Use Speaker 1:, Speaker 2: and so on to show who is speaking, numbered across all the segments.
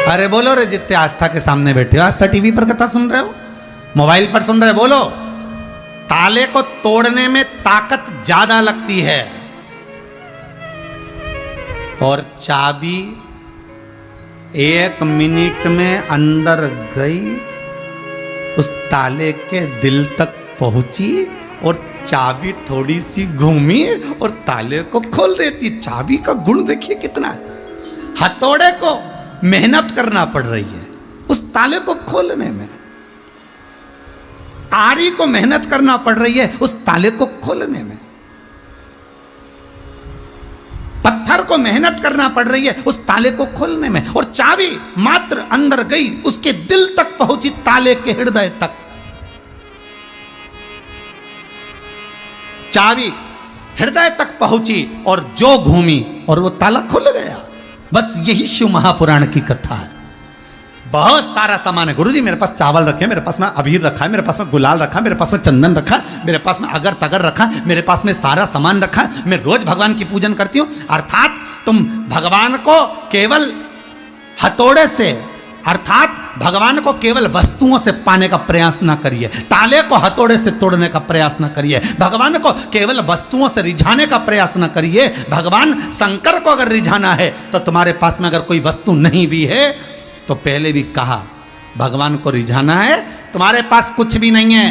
Speaker 1: अरे बोलो रे, जितने आस्था के सामने बैठे हो, आस्था टीवी पर कथा सुन रहे हो, मोबाइल पर सुन रहे हो, बोलो। ताले को तोड़ने में ताकत ज्यादा लगती है और चाबी 1 मिनट में अंदर गई, उस ताले के दिल तक पहुंची और चाबी थोड़ी सी घूमी और ताले को खोल देती। चाबी का गुण देखिए कितना है। हथौड़े को मेहनत करना पड़ रही है उस ताले को खोलने में, आरी को मेहनत करना पड़ रही है उस ताले को खोलने में, पत्थर को मेहनत करना पड़ रही है उस ताले को खोलने में, और चाबी मात्र अंदर गई, उसके दिल तक पहुंची, ताले के हृदय तक। चाबी हृदय तक पहुंची और जो घूमी और वो ताला खुल गया। बस यही शिव महापुराण की कथा है। बहुत सारा सामान है। गुरुजी मेरे पास चावल रखे, मेरे पास में अबीर रखा है, मेरे पास में गुलाल रखा, मेरे पास में चंदन रखा, मेरे पास में अगर तगर रखा, मेरे पास में सारा सामान रखा, मैं रोज भगवान की पूजन करती हूं। अर्थात तुम भगवान को केवल हथौड़े से, अर्थात भगवान को केवल वस्तुओं से पाने का प्रयास ना करिए, ताले को हथौड़े से तोड़ने का प्रयास ना करिए, भगवान को केवल वस्तुओं से रिझाने का प्रयास ना करिए। भगवान शंकर को अगर रिझाना है तो तुम्हारे पास में अगर कोई वस्तु नहीं भी है, तो पहले भी कहा भगवान को रिझाना है, तुम्हारे पास कुछ भी नहीं है,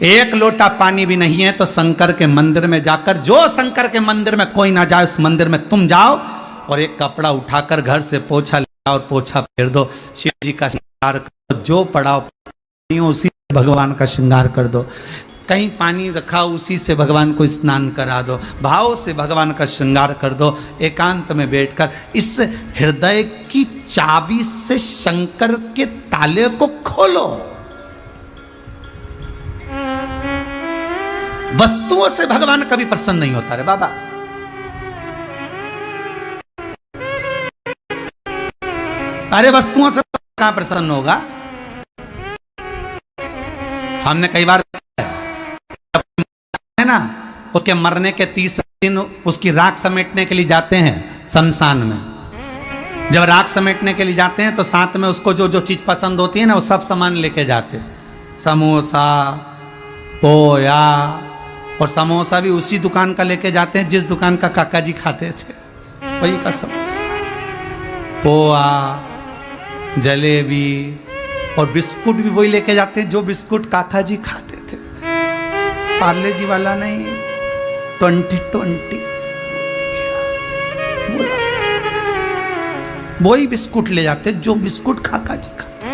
Speaker 1: 1 लोटा पानी भी नहीं है, तो शंकर के मंदिर में जाकर, जो शंकर के मंदिर में कोई ना जाए उस मंदिर में तुम जाओ और एक कपड़ा उठाकर घर से पोछा और पोछा फेर दो, शिव जी का श्रृंगार कर दो, जो पड़ा उसी से भगवान का श्रृंगार कर दो, कहीं पानी रखा उसी से भगवान को स्नान करा दो, भाव से भगवान का श्रृंगार कर दो। एकांत में बैठकर इस हृदय की चाबी से शंकर के ताले को खोलो। वस्तुओं से भगवान कभी प्रसन्न नहीं होता रे बाबा। अरे वस्तुओं से कहां प्रसन्न होगा। हमने कई बार है ना, उसके मरने के 30 दिन उसकी राख समेटने के लिए जाते हैं शमशान में। जब राख समेटने के लिए जाते हैं तो साथ में उसको जो जो चीज पसंद होती है ना, वो सब सामान लेके जाते, समोसा, पोया, और समोसा भी उसी दुकान का लेके जाते हैं जिस दुकान का काका जी खाते थे, वही का समोसा, पोहा, जलेबी, और बिस्कुट भी वही लेके जाते हैं जो बिस्कुट काका जी खाते थे, पार्ले जी वाला नहीं, 2020 वही बिस्कुट ले जाते जो बिस्कुट काका जी खाते।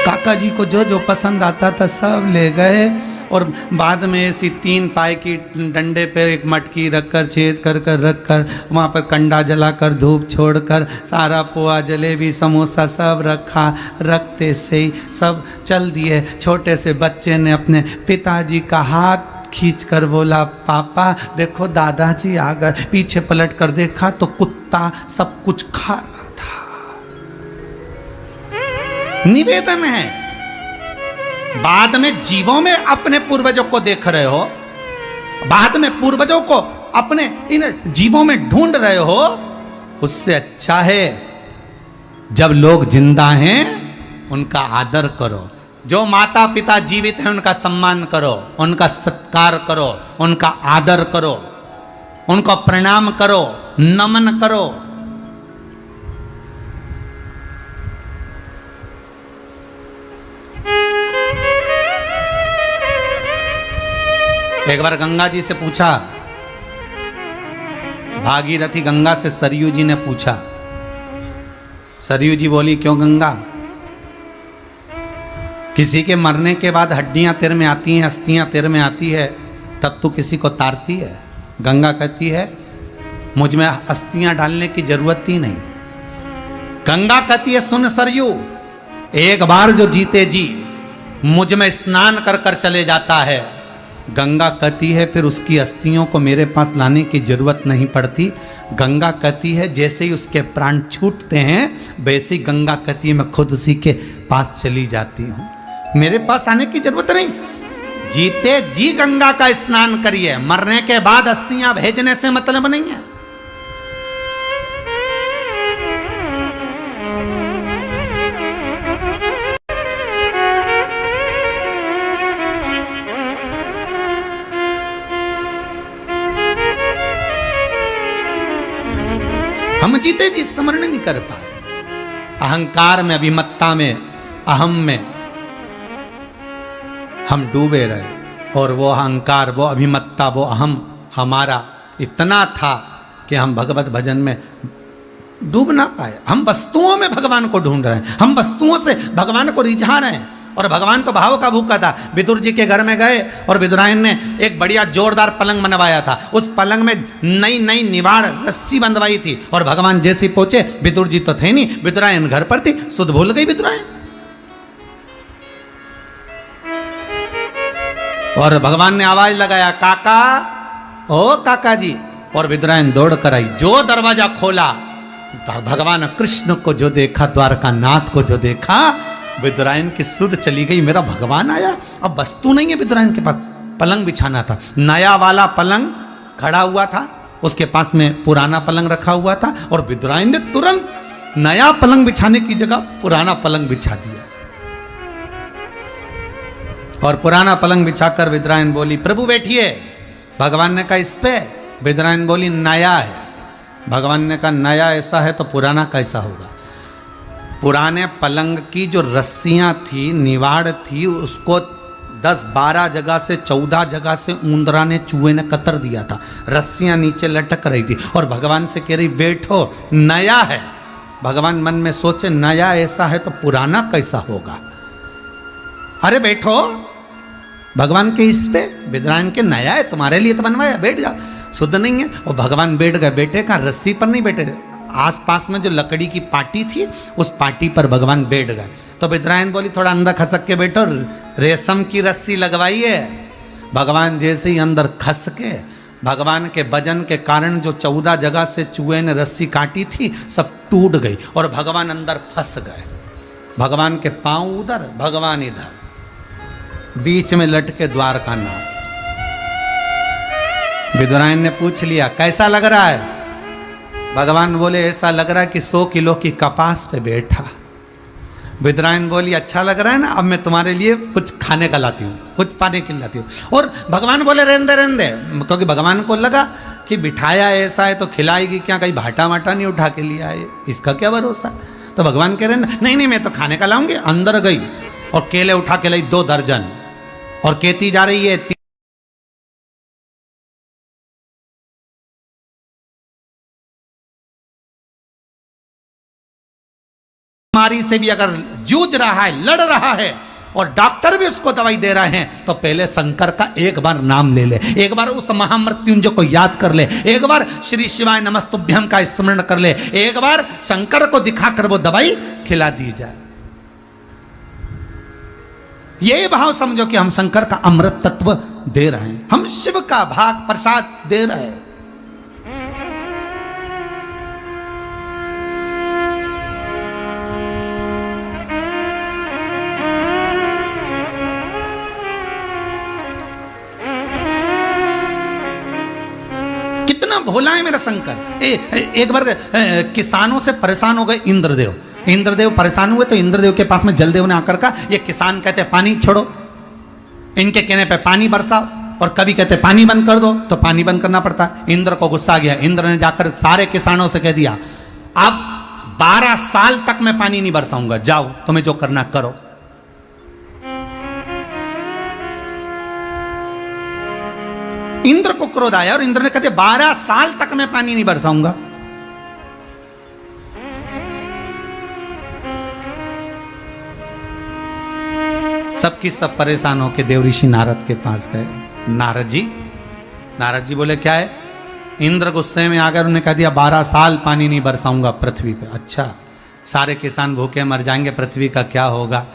Speaker 1: काका जी को जो जो पसंद आता था सब ले गए, और बाद में ऐसी 3 पाए की डंडे पे एक मटकी रखकर, छेद कर कर रखकर, वहाँ पर कंडा जलाकर, धूप छोड़कर, सारा पोहा, जलेबी, समोसा सब रखा। रखते से ही सब चल दिए। छोटे से बच्चे ने अपने पिताजी का हाथ खींचकर बोला, पापा देखो दादाजी आ गए। पीछे पलट कर देखा तो कुत्ता सब कुछ खा रहा था। निवेदन है, बाद में जीवों में अपने पूर्वजों को देख रहे हो, बाद में पूर्वजों को अपने इन जीवों में ढूंढ रहे हो, उससे अच्छा है जब लोग जिंदा हैं उनका आदर करो। जो माता पिता जीवित हैं उनका सम्मान करो, उनका सत्कार करो, उनका आदर करो, उनको प्रणाम करो, नमन करो। एक बार गंगा जी से पूछा, भागीरथी गंगा से सरयू जी ने पूछा। सरयू जी बोली, क्यों गंगा, किसी के मरने के बाद हड्डियां तेरे में आती हैं, अस्थियां तेरे में आती है, तब तू किसी को तारती है। गंगा कहती है, मुझ में अस्थियां डालने की जरूरत ही नहीं। गंगा कहती है, सुन सरयू, एक बार जो जीते जी मुझ में स्नान कर कर चले जाता है, गंगा कहती है फिर उसकी अस्थियों को मेरे पास लाने की जरूरत नहीं पड़ती। गंगा कहती है जैसे ही उसके प्राण छूटते हैं वैसे ही गंगा कहती है मैं खुद उसी के पास चली जाती हूँ, मेरे पास आने की जरूरत नहीं। जीते जी गंगा का स्नान करिए, मरने के बाद अस्थियां भेजने से मतलब नहीं है। हम जीते जी स्मरण नहीं कर पाए। अहंकार में, अभिमत्ता में, अहम में हम डूबे रहे, और वो अहंकार, वो अभिमत्ता, वो अहम हमारा इतना था कि हम भगवत भजन में डूब ना पाए। हम वस्तुओं में भगवान को ढूंढ रहे हैं, हम वस्तुओं से भगवान को रिझा रहे हैं। और भगवान तो भाव का भूखा था। विदुर जी के घर में गए और विदुरायन ने एक बढ़िया जोरदार पलंग बनवाया था। उस पलंग में नई नई निवाड़ रस्सी बंधवाई थी, और भगवान जैसे पहुंचे, विदुर जी तो थे नहीं, विदुरायन घर पर थी। सुध भूल गई विदुरायन, और भगवान ने आवाज लगाया, काका, ओ काका जी। और विदुरायन दौड़ कर आई। जो दरवाजा खोला, भगवान कृष्ण को जो देखा, द्वारका नाथ को जो देखा, विदुरायन की सुध चली गई। मेरा भगवान आया। अब वस्तु नहीं है विदुरायन के पास, पलंग बिछाना था। नया वाला पलंग खड़ा हुआ था, उसके पास में पुराना पलंग रखा हुआ था, और विदुरायन ने तुरंत नया पलंग बिछाने की जगह पुराना पलंग बिछा दिया। और पुराना पलंग बिछाकर विदुरायन बोली, प्रभु बैठिए। भगवान ने कहा, इस पे? विदुरायन बोली, नया है। भगवान ने कहा, नया ऐसा है तो पुराना कैसा होगा? पुराने पलंग की जो रस्सियां थी, निवाड़ थी, उसको 10-12 जगह से 14 जगह से ऊंदरा ने, चूहे ने कतर दिया था। रस्सियां नीचे लटक रही थी, और भगवान से कह रही, बैठो, नया है। भगवान मन में सोचे, नया ऐसा है तो पुराना कैसा होगा? अरे बैठो। भगवान के इस पे, विदुरायन के, नया है, तुम्हारे लिए तो बनवाया, बैठ जाओ। शुद्ध नहीं है। और भगवान बैठ गए। बेटे का रस्सी पर नहीं बैठे, आसपास में जो लकड़ी की पाटी थी, उस पाटी पर भगवान बैठ गए। तो विदुरायन बोली, थोड़ा अंदर खसक के बैठो, रेशम की रस्सी लगवाइए। भगवान जैसे ही अंदर खस के, भगवान के भजन के कारण जो 14 जगह से चूहे ने रस्सी काटी थी, सब टूट गई, और भगवान अंदर फंस गए। भगवान के पांव उधर, भगवान इधर, बीच में लटके द्वारका नाथ। विदुरायन ने पूछ लिया, कैसा लग रहा है? भगवान बोले, ऐसा लग रहा है कि 100 किलो की कपास पे बैठा। विदुरायन बोली, अच्छा लग रहा है ना, अब मैं तुम्हारे लिए कुछ खाने का लाती हूँ, कुछ पाने के लाती हूँ। और भगवान बोले, रहने दे, क्योंकि भगवान को लगा कि बिठाया ऐसा है तो खिलाएगी क्या, कहीं भाटा वाटा नहीं उठा के लिया है, इसका क्या भरोसा। तो भगवान कह रहे, नहीं नहीं, मैं तो खाने का लाऊंगी। अंदर गई और केले उठा के लाई 2 दर्जन, और कहती जा रही है, बीमारी से भी अगर जूझ रहा है, लड़ रहा है, और डॉक्टर भी उसको दवाई दे रहे हैं, तो पहले शंकर का एक बार नाम ले ले, एक बार उस महामृत्युंजय को याद कर ले, एक बार श्री शिवाय नमस्तुभ्यम का स्मरण कर ले, एक बार शंकर को दिखाकर वो दवाई खिला दी जाए। ये भाव समझो कि हम शंकर का अमृत तत्व दे रहे हैं, हम शिव का भाग प्रसाद दे रहे हैं। भोला है मेरा शंकर। एक बार किसानों से परेशान हो गए इंद्रदेव। इंद्रदेव परेशान हुए तो इंद्रदेव के पास में जलदेव ने आकर कहा, ये किसान कहते पानी छोड़ो, इनके कहने पे पानी बरसाओ, और कभी कहते पानी बंद कर दो, तो पानी बंद करना पड़ता। इंद्र को गुस्सा आ गया। इंद्र ने जाकर सारे किसानों से कह दिया, अब 12 साल तक मैं पानी नहीं बरसाऊंगा, जाओ तुम्हें जो करना करो। इंद्र को क्रोध आया और इंद्र ने कहते 12 साल तक मैं पानी नहीं बरसाऊंगा। सबकी सब परेशान होकर देव ऋषि नारद के पास गए। नारद जी बोले, क्या है? इंद्र गुस्से में आकर उन्होंने कह दिया 12 साल पानी नहीं बरसाऊंगा पृथ्वी पे। अच्छा, सारे किसान भूखे मर जाएंगे, पृथ्वी का क्या होगा,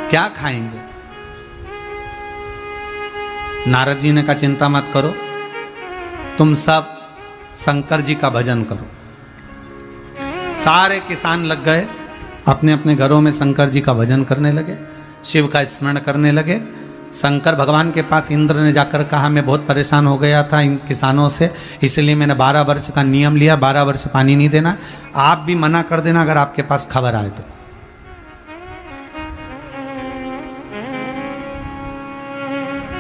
Speaker 1: क्या खाएंगे? नारद जी ने कहा, चिंता मत करो, तुम सब शंकर जी का भजन करो। सारे किसान लग गए, अपने अपने घरों में शंकर जी का भजन करने लगे, शिव का स्मरण करने लगे। शंकर भगवान के पास इंद्र ने जाकर कहा, मैं बहुत परेशान हो गया था इन किसानों से, इसलिए मैंने 12 वर्ष का नियम लिया, 12 वर्ष पानी नहीं देना। आप भी मना कर देना अगर आपके पास खबर आए तो।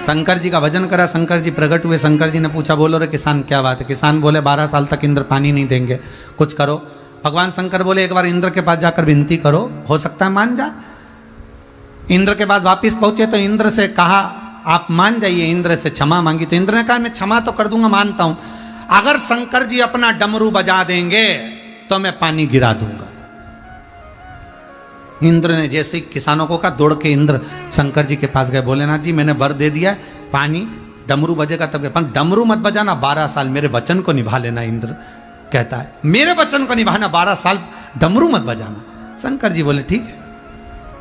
Speaker 1: शंकर जी का भजन करा, शंकर जी प्रकट हुए, शंकर जी ने पूछा बोलो रे किसान क्या बात है। किसान बोले 12 साल तक इंद्र पानी नहीं देंगे, कुछ करो। भगवान शंकर बोले एक बार इंद्र के पास जाकर विनती करो, हो सकता है मान जा। इंद्र के पास वापिस पहुंचे तो इंद्र से कहा आप मान जाइए, इंद्र से क्षमा मांगी तो इंद्र ने कहा मैं क्षमा तो कर दूंगा, मानता हूं, अगर शंकर जी अपना डमरू बजा देंगे तो मैं पानी गिरा दूंगा। इंद्र ने जैसे ही किसानों को कहा, दौड़ के इंद्र शंकर जी के पास गए, भोलेनाथ जी मैंने वर दे दिया, पानी डमरू बजेगा तब, डमरू मत बजाना, 12 साल मेरे वचन को निभा लेना। इंद्र कहता है मेरे वचन को निभाना, 12 साल डमरू मत बजाना। शंकर जी बोले ठीक है।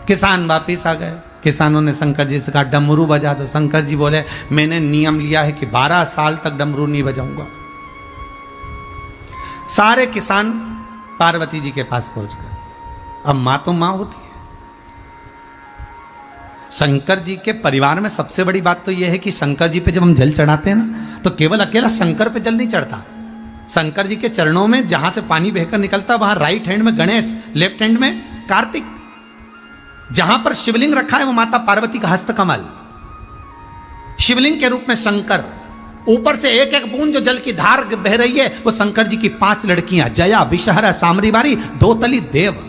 Speaker 1: किसान वापिस आ गए, किसानों ने शंकर जी से कहा डमरू बजा दो। शंकर जी बोले मैंने नियम लिया है कि 12 साल तक डमरू नहीं बजाऊंगा। सारे किसान पार्वती जी के पास पहुंच गए। अब मां तो मां होती है। शंकर जी के परिवार में सबसे बड़ी बात तो यह है कि शंकर जी पे जब हम जल चढ़ाते हैं ना, तो केवल अकेला शंकर पे जल नहीं चढ़ता। शंकर जी के चरणों में जहां से पानी बहकर निकलता, वहां राइट हैंड में गणेश, लेफ्ट हैंड में कार्तिक, जहां पर शिवलिंग रखा है वो माता पार्वती का हस्तकमल, शिवलिंग के रूप में शंकर, ऊपर से एक एक बूंद जो जल की धार बह रही है वो शंकर जी की 5 लड़कियां, जया, विषहरा, सामरीवारी, दोतली, देव।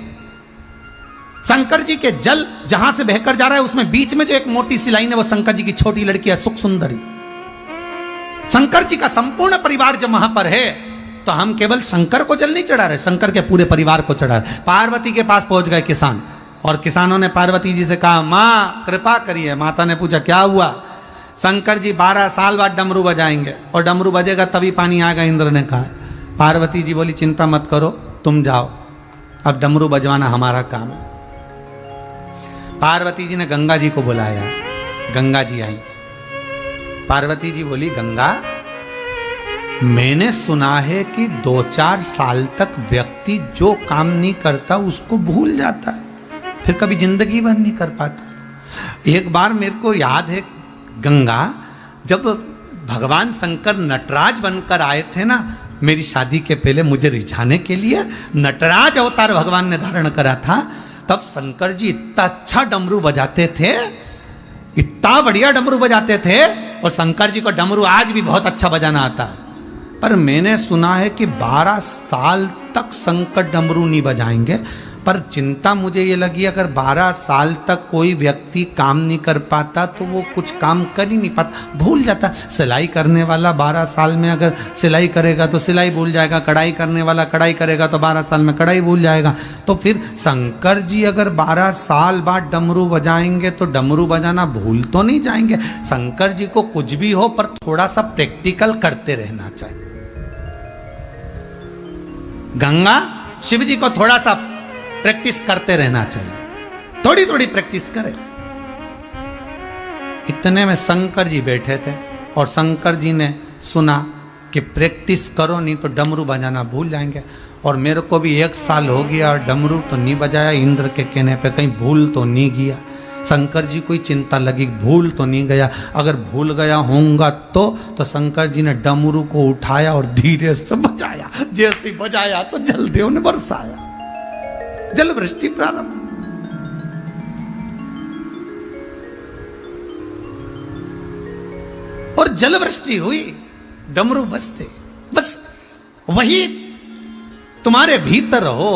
Speaker 1: शंकर जी के जल जहां से बहकर जा रहा है उसमें बीच में जो एक मोटी सी लाइन है वो शंकर जी की छोटी लड़की है सुख सुंदरी। शंकर जी का संपूर्ण परिवार जब वहां पर है तो हम केवल शंकर को जल नहीं चढ़ा रहे, शंकर के पूरे परिवार को चढ़ा रहे। पार्वती के पास पहुंच गए किसान, और किसानों ने पार्वती जी से कहा मां कृपा करिए। माता ने पूछा क्या हुआ? शंकर जी 12 साल बाद डमरू बजाएंगे और डमरू बजेगा तभी पानी आएगा, इंद्र ने कहा। पार्वती जी बोली चिंता मत करो, तुम जाओ, अब डमरू बजवाना हमारा काम है। पार्वती जी ने गंगा जी को बुलाया, गंगा जी आई। पार्वती जी बोली गंगा, मैंने सुना है कि 2-4 साल तक व्यक्ति जो काम नहीं करता उसको भूल जाता है, फिर कभी जिंदगी भर नहीं कर पाता। एक बार मेरे को याद है गंगा, जब भगवान शंकर नटराज बनकर आए थे ना मेरी शादी के पहले, मुझे रिझाने के लिए नटराज अवतार भगवान ने धारण करा था, तब शंकर जी इतना अच्छा डमरू बजाते थे, इतना बढ़िया डमरू बजाते थे, और शंकर जी को डमरू आज भी बहुत अच्छा बजाना आता है। पर मैंने सुना है कि 12 साल तक शंकर डमरू नहीं बजाएंगे। पर चिंता मुझे ये लगी, अगर 12 साल तक कोई व्यक्ति काम नहीं कर पाता तो वो कुछ काम कर ही नहीं पाता, भूल जाता। सिलाई करने वाला 12 साल में अगर सिलाई करेगा तो सिलाई भूल जाएगा, कढ़ाई करने वाला कढ़ाई करेगा तो 12 साल में कढ़ाई भूल जाएगा। तो फिर शंकर जी अगर 12 साल बाद डमरू बजाएंगे तो डमरू बजाना भूल तो नहीं जाएंगे। शंकर जी को कुछ भी हो पर थोड़ा सा प्रैक्टिकल करते रहना चाहिए। गंगा शिव जी को थोड़ा सा प्रैक्टिस करते रहना चाहिए, थोड़ी थोड़ी प्रैक्टिस करें। इतने में शंकर जी बैठे थे और शंकर जी ने सुना कि प्रैक्टिस करो नहीं तो डमरू बजाना भूल जाएंगे। और मेरे को भी 1 साल हो गया और डमरू तो नहीं बजाया, इंद्र के कहने पे कहीं भूल तो नहीं गया। शंकर जी को चिंता लगी भूल तो नहीं गया, अगर भूल गया होऊंगा तो शंकर जी ने डमरू को उठाया और धीरे से बजाया। जैसे ही बजाया तो जलदेव ने बरसाया, जल वृष्टि प्रारंभ। और जल वृष्टि हुई, डमरू बजते। बस वही तुम्हारे भीतर हो।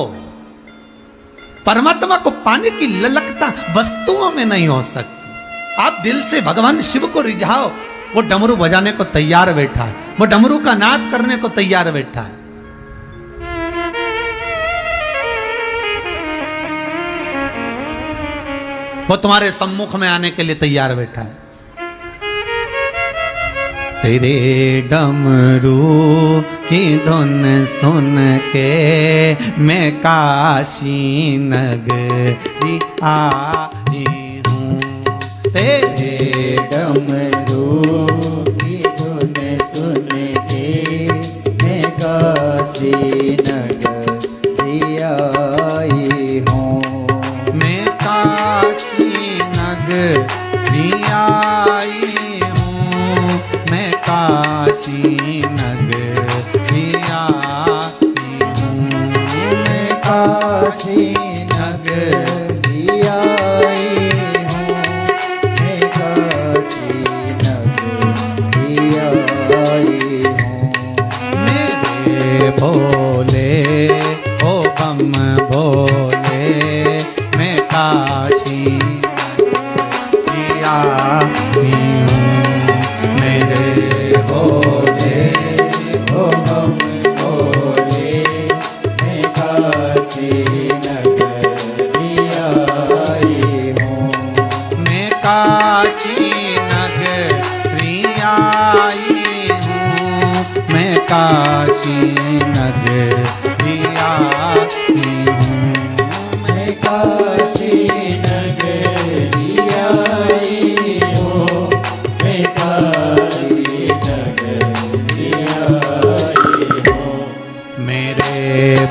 Speaker 1: परमात्मा को पाने की ललकता वस्तुओं में नहीं हो सकती। आप दिल से भगवान शिव को रिझाओ, वो डमरू बजाने को तैयार बैठा है, वो डमरू का नाद करने को तैयार बैठा है। वो तुम्हारे सम्मुख में आने के लिए तैयार बैठा है। तेरे डमरू की धुन सुन के मैं काशी नगरी आई हूँ। तेरे
Speaker 2: डमरू की धुन सुन के मैं काशी नगरी आई हूँ।
Speaker 1: मैं काशी नगरी आई हूँ, मैं काशी नगरी आई हूँ।
Speaker 2: मैं काशी नगरी आई हूँ। मैं काशी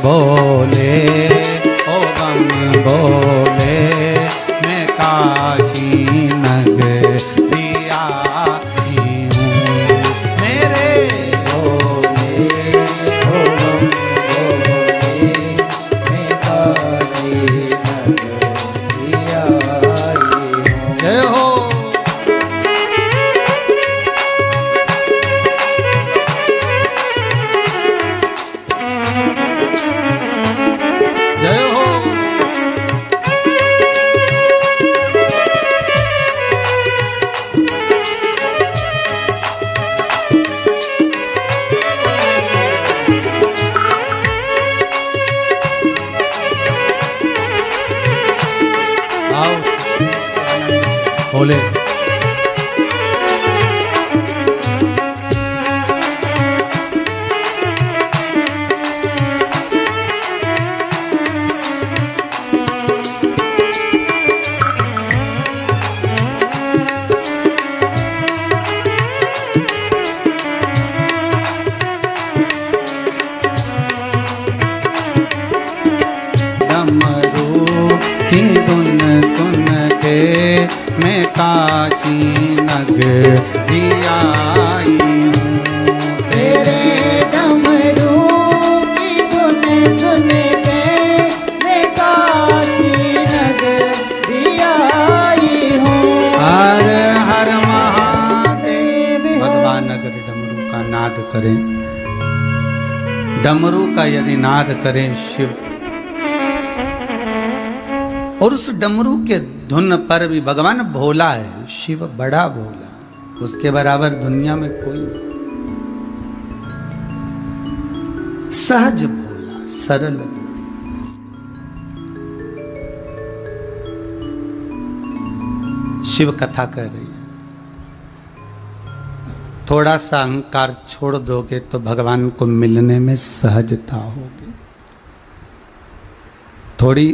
Speaker 1: बोले ओ बम बोले मैं काशी नगरी आई हूँ मेरे
Speaker 2: बोले ओ बम बोले मैं काशी नगरी आई हूँ।
Speaker 1: जय हो जय हो आओ बोले डमरू की धुन सुन के मैं काशी नगरी आई हूँ
Speaker 2: तेरे डमरू की धुन सुन के मैं काशी नगरी आई हूँ।
Speaker 1: हर महादेव भगवान अगर डमरू का नाद करें, डमरू का यदि नाद करें शिव, और उस डमरू के धुन पर भी भगवान भोला है, शिव बड़ा भोला, उसके बराबर दुनिया में कोई नहीं। सहज भोला, सरल भोला। शिव कथा कह रही है, थोड़ा सा अहंकार छोड़ दोगे तो भगवान को मिलने में सहजता होगी। थोड़ी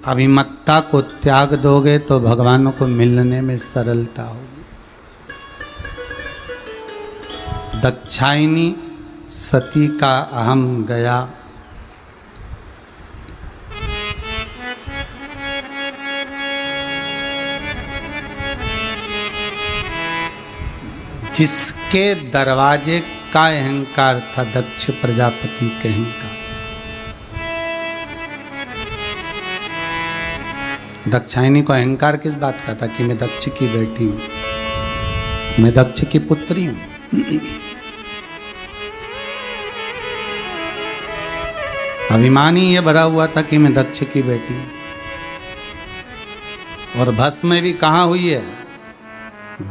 Speaker 1: अभिमत्ता को त्याग दोगे तो भगवान को मिलने में सरलता होगी। दक्षायनी सती का अहम गया, जिसके दरवाजे का अहंकार था दक्ष प्रजापति के अहंकार। दक्षायनी को अहंकार किस बात का था कि मैं दक्ष की बेटी हूं, मैं दक्ष की पुत्री हूं। अभिमान ही ये भरा हुआ था कि मैं दक्ष की बेटी हूं। और भस्म में भी कहाँ हुई है?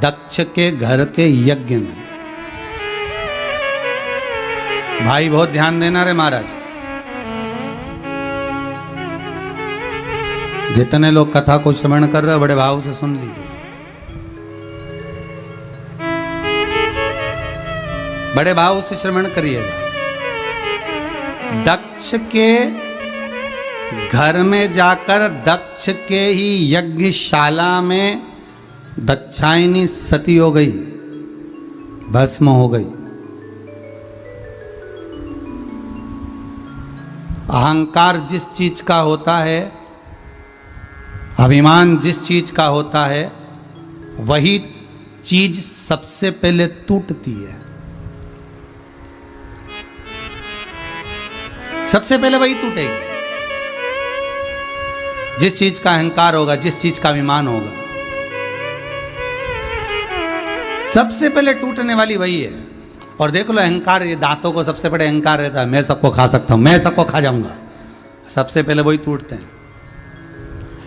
Speaker 1: दक्ष के घर के यज्ञ में। भाई बहुत ध्यान देना रे महाराज, जितने लोग कथा को श्रवण कर रहे हो बड़े भाव से सुन लीजिए, बड़े भाव से श्रवण करिएगा। दक्ष के घर में जाकर दक्ष के ही यज्ञशाला में दक्षायनी सती हो गई, भस्म हो गई। अहंकार जिस चीज का होता है, अभिमान जिस चीज का होता है, वही चीज सबसे पहले टूटती है। सबसे पहले वही टूटेगी। जिस चीज का अहंकार होगा, जिस चीज का अभिमान होगा, सबसे पहले टूटने वाली वही है। और देख लो अहंकार, ये दांतों को सबसे बड़े अहंकार रहता है, मैं सबको खा सकता हूं, मैं सबको खा जाऊंगा। सबसे पहले वही टूटते हैं।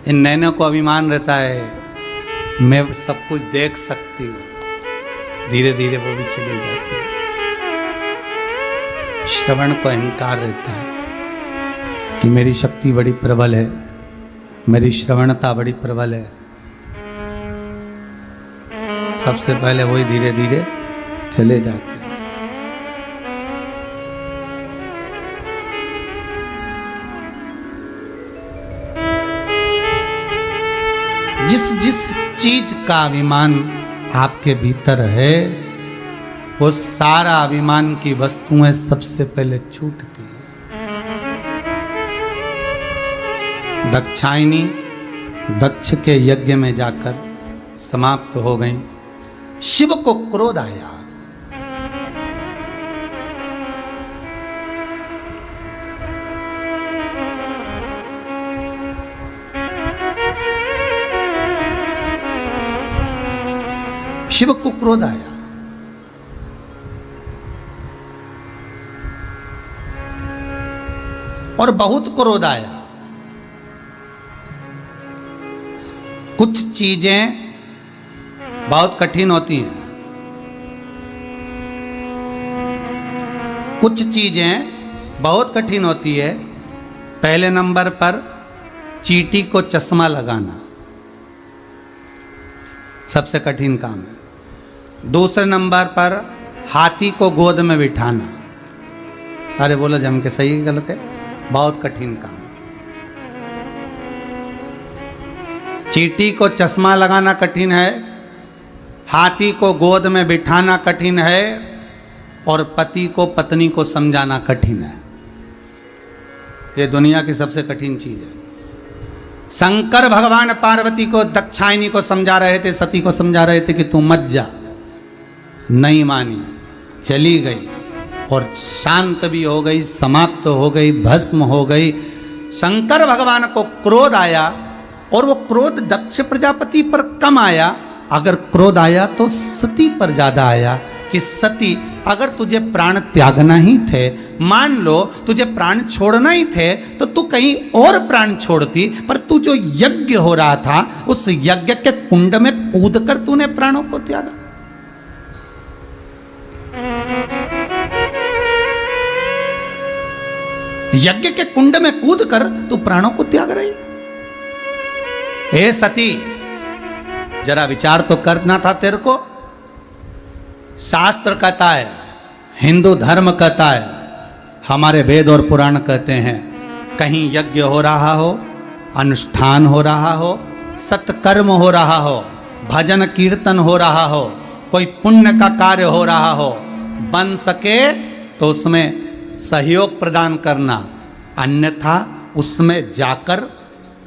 Speaker 1: इन नैनों को अभिमान रहता है, मैं सब कुछ देख सकती हूं, धीरे धीरे वो भी चली जाती है। श्रवण को अहंकार रहता है कि मेरी शक्ति बड़ी प्रबल है, मेरी श्रवणता बड़ी प्रबल है। सबसे पहले वही धीरे धीरे चले जाते हैं। जिस जिस चीज का अभिमान आपके भीतर है, वो सारा अभिमान की वस्तुएं सबसे पहले छूटती है। दक्षायनी दक्ष के यज्ञ में जाकर समाप्त हो गई। शिव को क्रोध आया। शिव को क्रोध आया। और बहुत क्रोध आया। कुछ चीजें बहुत कठिन होती हैं। कुछ चीजें बहुत कठिन होती है। पहले नंबर पर चींटी को चश्मा लगाना सबसे कठिन काम है। दूसरे नंबर पर हाथी को गोद में बिठाना, अरे बोलो जम के सही गलत है, बहुत कठिन काम। चींटी को चश्मा लगाना कठिन है, हाथी को गोद में बिठाना कठिन है, और पति को पत्नी को समझाना कठिन है। ये दुनिया की सबसे कठिन चीज है। शंकर भगवान पार्वती को दक्षायनी को समझा रहे थे, सती को समझा रहे थे कि तू मत जा, नहीं मानी, चली गई और शांत भी हो गई, समाप्त हो गई, भस्म हो गई। शंकर भगवान को क्रोध आया और वो क्रोध दक्ष प्रजापति पर कम आया। अगर क्रोध आया तो सती पर ज्यादा आया कि सती, अगर तुझे प्राण त्यागना ही थे, मान लो तुझे प्राण छोड़ना ही थे, तो तू कहीं और प्राण छोड़ती, पर तू जो यज्ञ हो रहा था उस यज्ञ के कुंड में कूद कर तूने प्राणों को त्यागा। यज्ञ के कुंड में कूद कर तू प्राणों को त्याग रही। हे सती, जरा विचार तो करना था तेरे को। शास्त्र कहता है, हिंदू धर्म कहता है, हमारे वेद और पुराण कहते हैं, कहीं यज्ञ हो रहा हो, अनुष्ठान हो रहा हो, सत्कर्म हो रहा हो, भजन कीर्तन हो रहा हो, कोई पुण्य का कार्य हो रहा हो, बन सके तो उसमें सहयोग प्रदान करना, अन्यथा उसमें जाकर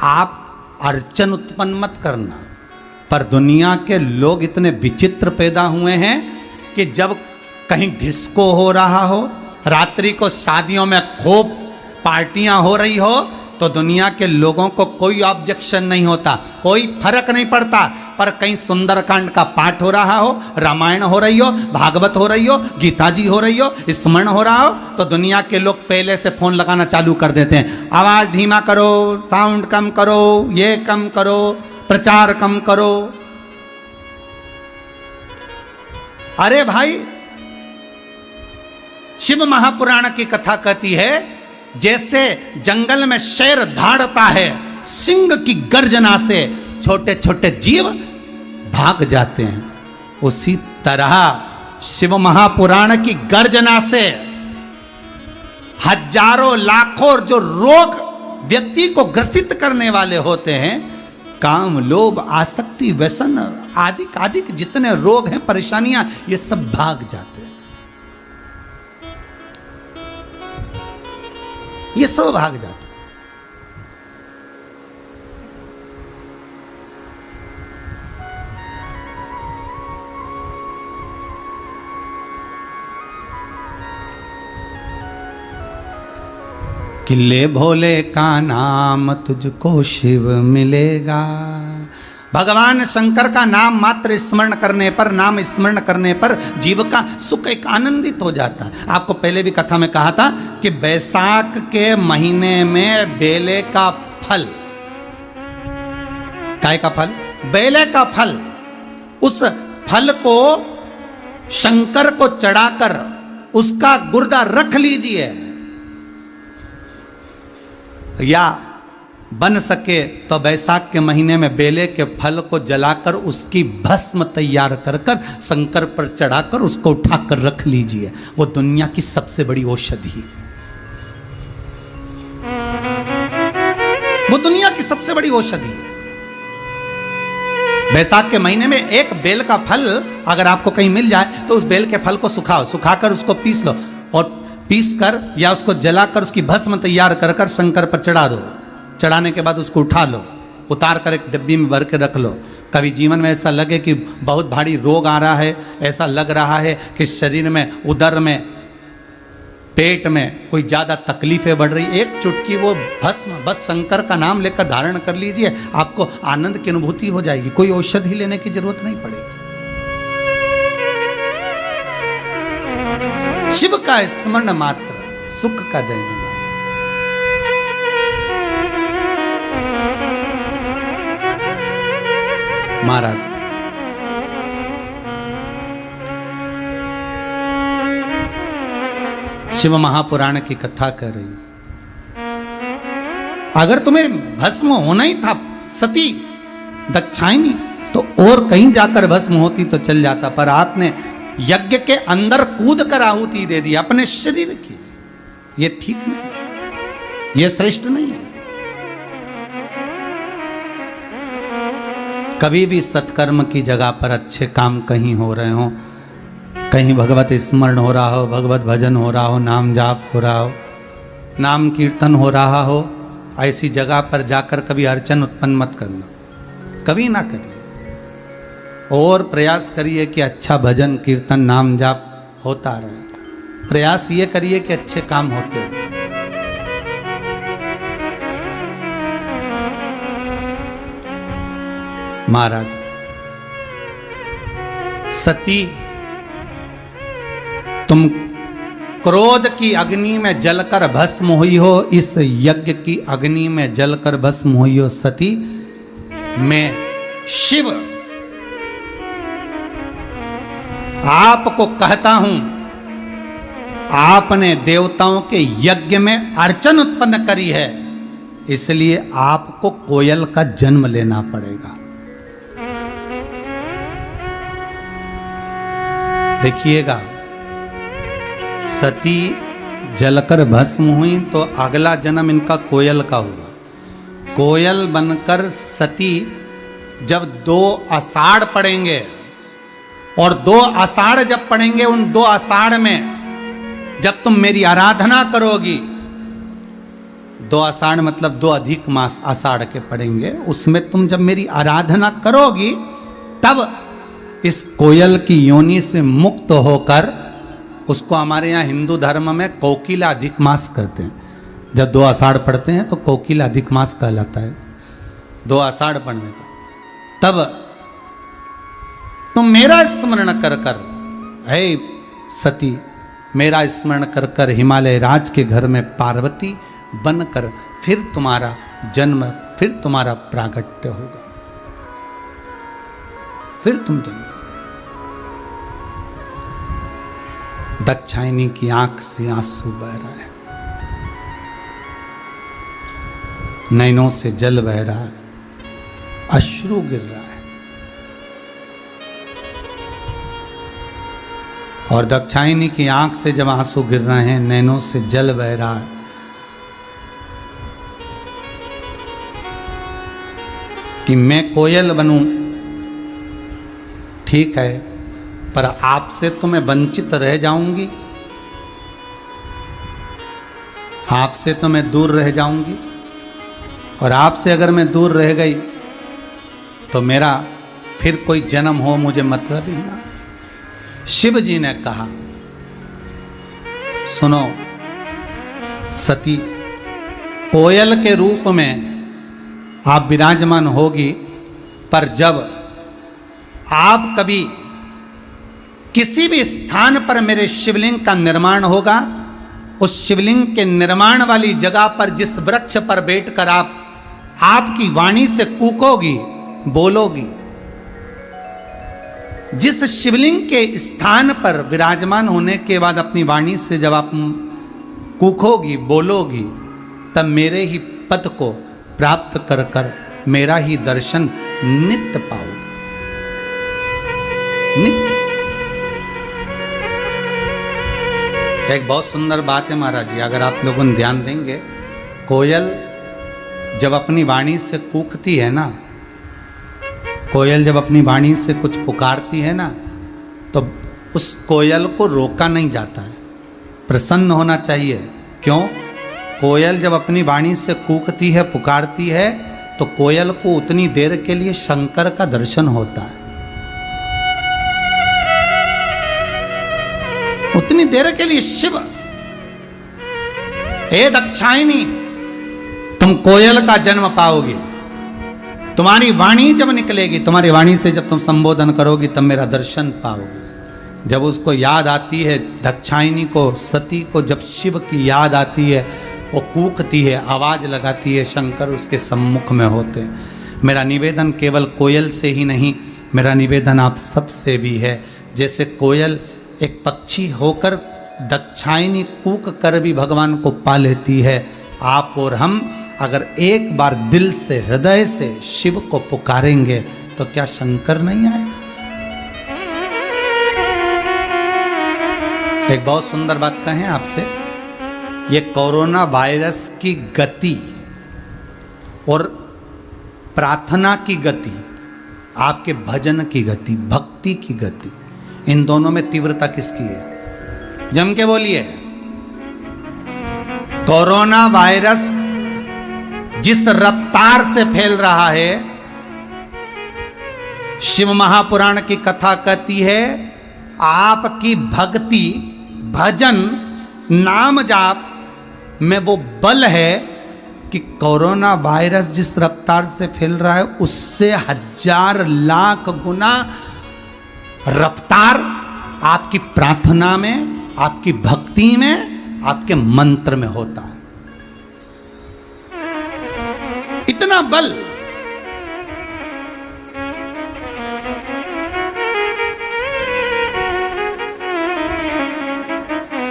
Speaker 1: आप अर्चन उत्पन्न मत करना। पर दुनिया के लोग इतने विचित्र पैदा हुए हैं कि जब कहीं डिस्को हो रहा हो, रात्रि को शादियों में खूब पार्टियां हो रही हो, तो दुनिया के लोगों को कोई ऑब्जेक्शन नहीं होता, कोई फर्क नहीं पड़ता। पर कहीं सुंदरकांड का पाठ हो रहा हो, रामायण हो रही हो, भागवत हो रही हो, गीता जी हो रही हो, स्मरण हो रहा हो, तो दुनिया के लोग पहले से फोन लगाना चालू कर देते हैं। आवाज धीमा करो, साउंड कम करो, ये कम करो, प्रचार कम करो। अरे भाई, शिव महापुराण की कथा कहती है, जैसे जंगल में शेर धाड़ता है, सिंह की गर्जना से छोटे छोटे जीव भाग जाते हैं, उसी तरह शिव महापुराण की गर्जना से हजारों लाखों जो रोग व्यक्ति को ग्रसित करने वाले होते हैं, काम, लोभ, आसक्ति, व्यसन आदि आदि जितने रोग हैं, परेशानियां, ये सब भाग जाते हैं। ये सब भाग जाते हैं। कि ले भोले का नाम तुझको शिव मिलेगा। भगवान शंकर का नाम मात्र स्मरण करने पर, नाम स्मरण करने पर जीव का सुख एक आनंदित हो जाता है। आपको पहले भी कथा में कहा था कि बैसाख के महीने में बेले का फल, काय का फल? बेले का फल, उस फल को शंकर को चढ़ाकर उसका गुर्दा रख लीजिए, या बन सके तो बैसाख के महीने में बेले के फल को जलाकर उसकी भस्म तैयार कर कर शंकर पर चढ़ाकर उसको उठाकर रख लीजिए। वो दुनिया की सबसे बड़ी औषधि, वो दुनिया की सबसे बड़ी औषधि है। बैसाख के महीने में एक बेल का फल अगर आपको कहीं मिल जाए तो उस बेल के फल को सुखाओ, सुखाकर उसको पीस लो, और पीस कर या उसको जलाकर उसकी भस्म तैयार कर कर शंकर पर चढ़ा दो। चढ़ाने के बाद उसको उठा लो, उतार कर एक डिब्बी में भर के रख लो। कभी जीवन में ऐसा लगे कि बहुत भारी रोग आ रहा है, ऐसा लग रहा है कि शरीर में, उदर में, पेट में कोई ज़्यादा तकलीफें बढ़ रही, एक चुटकी वो भस्म बस शंकर का नाम लेकर धारण कर लीजिए, आपको आनंद की अनुभूति हो जाएगी, कोई औषधि लेने की जरूरत नहीं पड़ेगी। शिव का स्मरण मात्र सुख का देने वाला। महाराज शिव महापुराण की कथा कर रही है। अगर तुम्हें भस्म होना ही था सती दक्षायनी, तो और कहीं जाकर भस्म होती तो चल जाता, पर आपने यज्ञ के अंदर कूद कर आहुति दे दी अपने शरीर की। ये ठीक नहीं है, ये श्रेष्ठ नहीं है। कभी भी सत्कर्म की जगह पर अच्छे काम कहीं हो रहे हो, कहीं भगवत स्मरण हो रहा हो, भगवत भजन हो रहा हो, नाम जाप हो रहा हो, नाम कीर्तन हो रहा हो, ऐसी जगह पर जाकर कभी अड़चन उत्पन्न मत करना, कभी ना करिए। और प्रयास करिए कि अच्छा भजन कीर्तन नाम जाप होता रहे। प्रयास ये करिए कि अच्छे काम होते रहे। महाराज सती, तुम क्रोध की अग्नि में जलकर भस्म हुई हो, इस यज्ञ की अग्नि में जलकर भस्म हुई हो सती। मैं शिव आपको कहता हूं, आपने देवताओं के यज्ञ में अड़चन उत्पन्न करी है, इसलिए आपको कोयल का जन्म लेना पड़ेगा। देखिएगा, सती जलकर भस्म हुई तो अगला जन्म इनका कोयल का हुआ। कोयल बनकर सती जब 2 आषाढ़ पड़ेंगे, और 2 आषाढ़ जब पड़ेंगे, उन 2 आषाढ़ में जब तुम मेरी आराधना करोगी, 2 आषाढ़ मतलब 2 अधिक मास आषाढ़ के पड़ेंगे, उसमें तुम जब मेरी आराधना करोगी, तब इस कोयल की योनि से मुक्त होकर, उसको हमारे यहाँ हिंदू धर्म में कोकिला अधिक मास कहते हैं। जब 2 आषाढ़ पढ़ते हैं तो कोकिला अधिक मास कहलाता है, 2 आषाढ़ पढ़ने पर। तब तुम मेरा स्मरण कर कर, हे सती, मेरा स्मरण कर कर हिमालय राज के घर में पार्वती बनकर फिर तुम्हारा जन्म, फिर तुम्हारा प्रागट्य होगा, फिर तुम जन्म। दक्षायनी की आंख से आंसू बह रहा है, नैनों से जल बह रहा है, अश्रु गिर रहा है। और दक्षायनी की आंख से जब आंसू गिर रहे हैं, नैनों से जल बह रहा है, कि मैं कोयल बनूं, ठीक है, पर आपसे तो मैं वंचित रह जाऊंगी, आपसे तो मैं दूर रह जाऊंगी, और आपसे अगर मैं दूर रह गई तो मेरा फिर कोई जन्म हो मुझे मतलब ही ना। शिव जी ने कहा, सुनो सती, कोयल के रूप में आप विराजमान होगी, पर जब आप कभी किसी भी स्थान पर मेरे शिवलिंग का निर्माण होगा, उस शिवलिंग के निर्माण वाली जगह पर जिस वृक्ष पर बैठकर आप आपकी वाणी से कूकोगी, बोलोगी, जिस शिवलिंग के स्थान पर विराजमान होने के बाद अपनी वाणी से जब आप कूकोगी, बोलोगी, तब मेरे ही पद को प्राप्त कर कर मेरा ही दर्शन नित्य पाओगे, नित्य। एक बहुत सुंदर बात है महाराज जी, अगर आप लोगों ने ध्यान देंगे, कोयल जब अपनी वाणी से कूकती है ना, कोयल जब अपनी वाणी से कुछ पुकारती है ना, तो उस कोयल को रोका नहीं जाता है, प्रसन्न होना चाहिए। क्यों? कोयल जब अपनी वाणी से कूकती है, पुकारती है, तो कोयल को उतनी देर के लिए शंकर का दर्शन होता है। उतनी देर के लिए शिव, हे दाक्षायणी, तुम कोयल का जन्म पाओगी। तुम्हारी वाणी जब निकलेगी, तुम्हारी वाणी से जब तुम संबोधन करोगी, तब मेरा दर्शन पाओगी। जब उसको याद आती है, दाक्षायणी को, सती को जब शिव की याद आती है, वो कूकती है, आवाज लगाती है, शंकर उसके सम्मुख में होते। मेरा निवेदन केवल कोयल से ही नहीं, मेरा निवेदन आप सबसे भी है। जैसे कोयल एक पक्षी होकर दाक्षायणी कूक कर भी भगवान को पा लेती है, आप और हम अगर एक बार दिल से, हृदय से शिव को पुकारेंगे तो क्या शंकर नहीं आएगा? एक बहुत सुंदर बात कहें आपसे, ये कोरोना वायरस की गति और प्रार्थना की गति, आपके भजन की गति, भक्ति की गति, इन दोनों में तीव्रता किसकी है? जम के बोलिए। कोरोना वायरस जिस रफ्तार से फैल रहा है, शिव महापुराण की कथा कहती है, आपकी भक्ति, भजन, नाम जाप में वो बल है कि कोरोना वायरस जिस रफ्तार से फैल रहा है, उससे 1000 लाख गुना रफ्तार आपकी प्रार्थना में, आपकी भक्ति में, आपके मंत्र में होता है। इतना बल।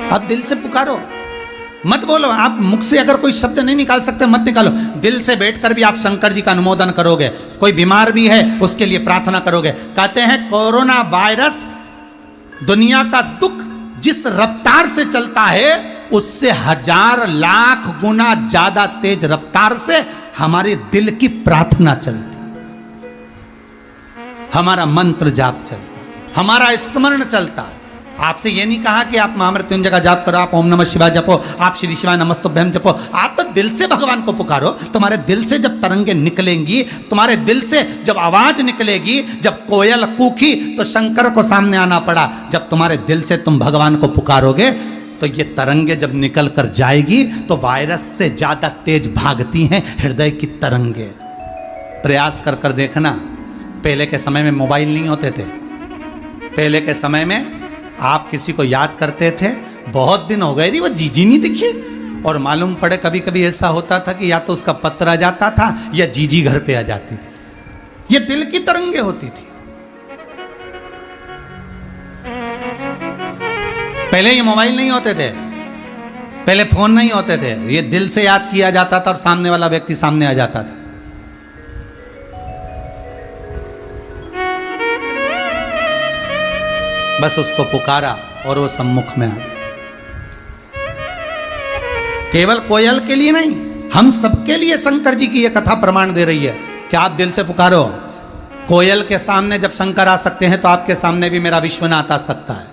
Speaker 1: आप दिल से पुकारो, मत बोलो। आप मुख से अगर कोई शब्द नहीं निकाल सकते, मत निकालो। दिल से बैठकर भी आप शंकर जी का अनुमोदन करोगे। कोई बीमार भी है, उसके लिए प्रार्थना करोगे। कहते हैं कोरोना वायरस दुनिया का दुख जिस रफ्तार से चलता है, उससे 1000 लाख गुना ज्यादा तेज रफ्तार से हमारे दिल की प्रार्थना चलती, हमारा मंत्र जाप चलता, हमारा स्मरण चलता। आपसे ये नहीं कहा कि आप महामृत्युंजय का जाप करो, आप ओम नमः शिवाय जपो, आप श्री शिवाय नमस्तुभ्यम जपो। आप तो दिल से भगवान को पुकारो। तुम्हारे दिल से जब तरंगे निकलेंगी, तुम्हारे दिल से जब आवाज निकलेगी, जब कोयल कूकी तो शंकर को सामने आना पड़ा। जब तुम्हारे दिल से तुम भगवान को पुकारोगे तो ये तरंगे जब निकल कर जाएगी तो वायरस से ज्यादा तेज भागती हैं हृदय की तरंगे। प्रयास कर कर देखना। पहले के समय में मोबाइल नहीं होते थे। पहले के समय में आप किसी को याद करते थे, बहुत दिन हो गए, वो जीजी नहीं दिखी, और मालूम पड़े कभी कभी ऐसा होता था कि या तो उसका पत्र आ जाता था या जीजी घर पे आ जाती थी। ये दिल की तरंगे होती थी। पहले ये मोबाइल नहीं होते थे, पहले फोन नहीं होते थे। ये दिल से याद किया जाता था और सामने वाला व्यक्ति सामने आ जाता था। बस उसको पुकारा और वो सम्मुख में आ गया। केवल कोयल के लिए नहीं, हम सबके लिए शंकर जी की यह कथा प्रमाण दे रही है कि आप दिल से पुकारो। कोयल के सामने जब शंकर आ सकते हैं तो आपके सामने भी मेरा विश्वनाथ आ सकता है,